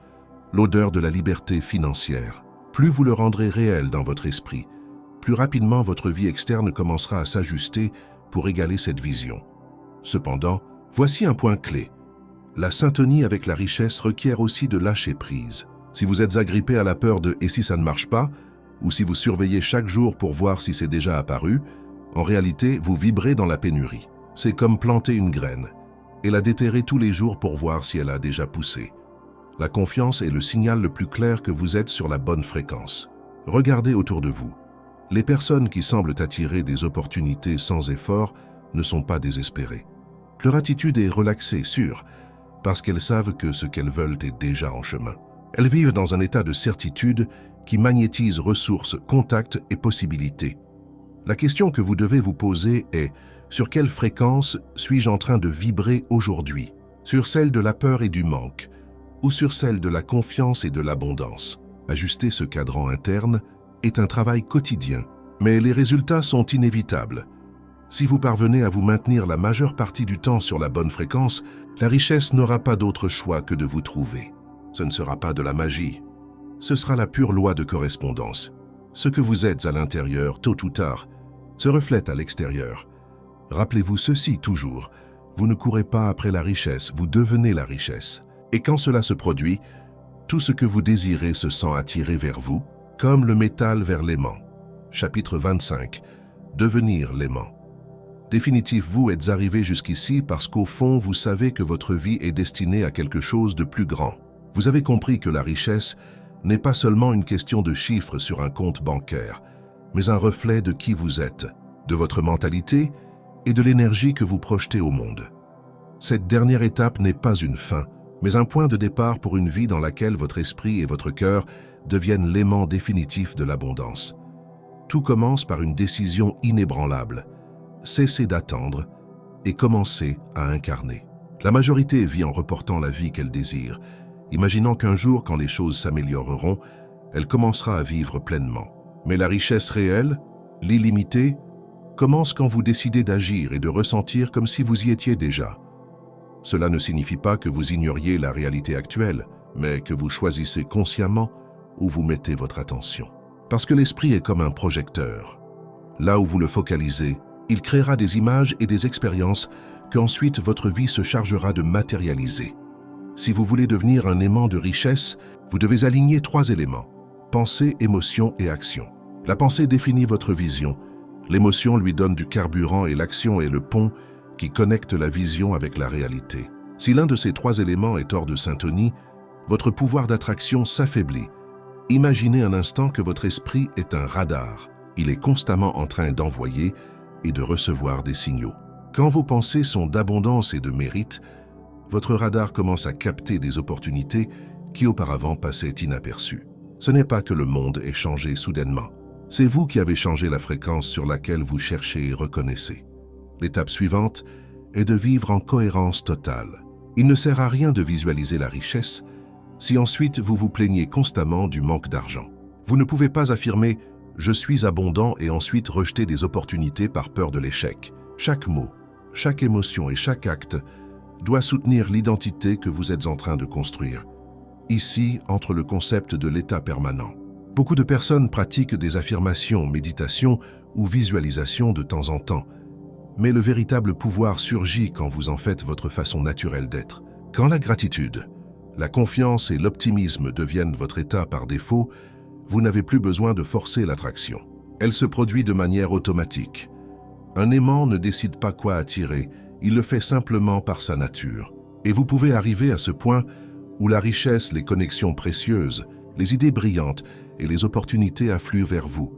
[SPEAKER 1] l'odeur de la liberté financière. Plus vous le rendrez réel dans votre esprit, plus rapidement votre vie externe commencera à s'ajuster pour égaler cette vision. Cependant, voici un point clé. La syntonie avec la richesse requiert aussi de lâcher prise. Si vous êtes agrippé à la peur de « et si ça ne marche pas ?» ou si vous surveillez chaque jour pour voir si c'est déjà apparu, en réalité, vous vibrez dans la pénurie. C'est comme planter une graine et la déterrer tous les jours pour voir si elle a déjà poussé. La confiance est le signal le plus clair que vous êtes sur la bonne fréquence. Regardez autour de vous. Les personnes qui semblent attirer des opportunités sans effort ne sont pas désespérées. Leur attitude est relaxée, sûre, parce qu'elles savent que ce qu'elles veulent est déjà en chemin. Elles vivent dans un état de certitude qui magnétise ressources, contacts et possibilités. La question que vous devez vous poser est « sur quelle fréquence suis-je en train de vibrer aujourd'hui ? Sur celle de la peur et du manque, ou sur celle de la confiance et de l'abondance ?» Ajuster ce cadran interne est un travail quotidien, mais les résultats sont inévitables. Si vous parvenez à vous maintenir la majeure partie du temps sur la bonne fréquence, la richesse n'aura pas d'autre choix que de vous trouver. Ce ne sera pas de la magie. Ce sera la pure loi de correspondance. Ce que vous êtes à l'intérieur, tôt ou tard, se reflète à l'extérieur. Rappelez-vous ceci toujours, vous ne courez pas après la richesse, vous devenez la richesse. Et quand cela se produit, tout ce que vous désirez se sent attiré vers vous, comme le métal vers l'aimant. Chapitre 25. Devenir l'aimant. Définitif, vous êtes arrivé jusqu'ici parce qu'au fond, vous savez que votre vie est destinée à quelque chose de plus grand. Vous avez compris que la richesse n'est pas seulement une question de chiffres sur un compte bancaire, mais un reflet de qui vous êtes, de votre mentalité et de l'énergie que vous projetez au monde. Cette dernière étape n'est pas une fin, mais un point de départ pour une vie dans laquelle votre esprit et votre cœur deviennent l'aimant définitif de l'abondance. Tout commence par une décision inébranlable. Cessez d'attendre et commencez à incarner. La majorité vit en reportant la vie qu'elle désire, imaginant qu'un jour, quand les choses s'amélioreront, elle commencera à vivre pleinement. Mais la richesse réelle, l'illimité, commence quand vous décidez d'agir et de ressentir comme si vous y étiez déjà. Cela ne signifie pas que vous ignoriez la réalité actuelle, mais que vous choisissez consciemment où vous mettez votre attention. Parce que l'esprit est comme un projecteur. Là où vous le focalisez, il créera des images et des expériences qu'ensuite votre vie se chargera de matérialiser. Si vous voulez devenir un aimant de richesse, vous devez aligner 3 éléments: pensée, émotion et action. La pensée définit votre vision, l'émotion lui donne du carburant et l'action est le pont qui connecte la vision avec la réalité. Si l'un de ces 3 éléments est hors de syntonie, votre pouvoir d'attraction s'affaiblit. Imaginez un instant que votre esprit est un radar. Il est constamment en train d'envoyer et de recevoir des signaux. Quand vos pensées sont d'abondance et de mérite, votre radar commence à capter des opportunités qui auparavant passaient inaperçues. Ce n'est pas que le monde ait changé soudainement. C'est vous qui avez changé la fréquence sur laquelle vous cherchez et reconnaissez. L'étape suivante est de vivre en cohérence totale. Il ne sert à rien de visualiser la richesse si ensuite vous vous plaignez constamment du manque d'argent. Vous ne pouvez pas affirmer « je suis abondant » et ensuite rejeter des opportunités par peur de l'échec. Chaque mot, chaque émotion et chaque acte doit soutenir l'identité que vous êtes en train de construire. Ici, entre le concept de l'état permanent. Beaucoup de personnes pratiquent des affirmations, méditations ou visualisations de temps en temps, mais le véritable pouvoir surgit quand vous en faites votre façon naturelle d'être. Quand la gratitude, la confiance et l'optimisme deviennent votre état par défaut, vous n'avez plus besoin de forcer l'attraction. Elle se produit de manière automatique. Un aimant ne décide pas quoi attirer, il le fait simplement par sa nature. Et vous pouvez arriver à ce point où la richesse, les connexions précieuses, les idées brillantes et les opportunités affluent vers vous,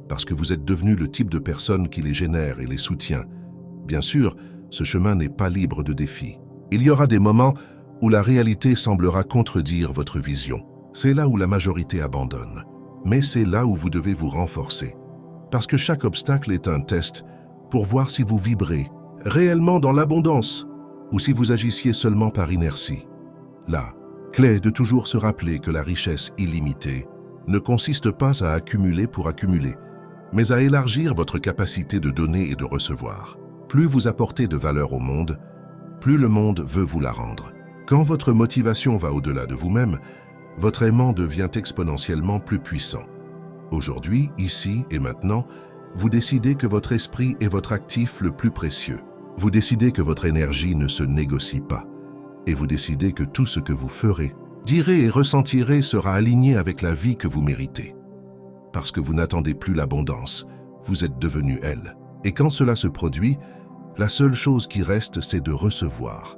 [SPEAKER 1] parce que vous êtes devenu le type de personne qui les génère et les soutient. Bien sûr, ce chemin n'est pas libre de défis. Il y aura des moments où la réalité semblera contredire votre vision. C'est là où la majorité abandonne. Mais c'est là où vous devez vous renforcer. Parce que chaque obstacle est un test pour voir si vous vibrez réellement dans l'abondance ou si vous agissiez seulement par inertie. Là, clé de toujours se rappeler que la richesse illimitée ne consiste pas à accumuler pour accumuler, mais à élargir votre capacité de donner et de recevoir. Plus vous apportez de valeur au monde, plus le monde veut vous la rendre. Quand votre motivation va au-delà de vous-même, votre aimant devient exponentiellement plus puissant. Aujourd'hui, ici et maintenant, vous décidez que votre esprit est votre actif le plus précieux. Vous décidez que votre énergie ne se négocie pas. Et vous décidez que tout ce que vous ferez, direz et ressentirez sera aligné avec la vie que vous méritez. Parce que vous n'attendez plus l'abondance, vous êtes devenu elle. Et quand cela se produit, la seule chose qui reste, c'est de recevoir.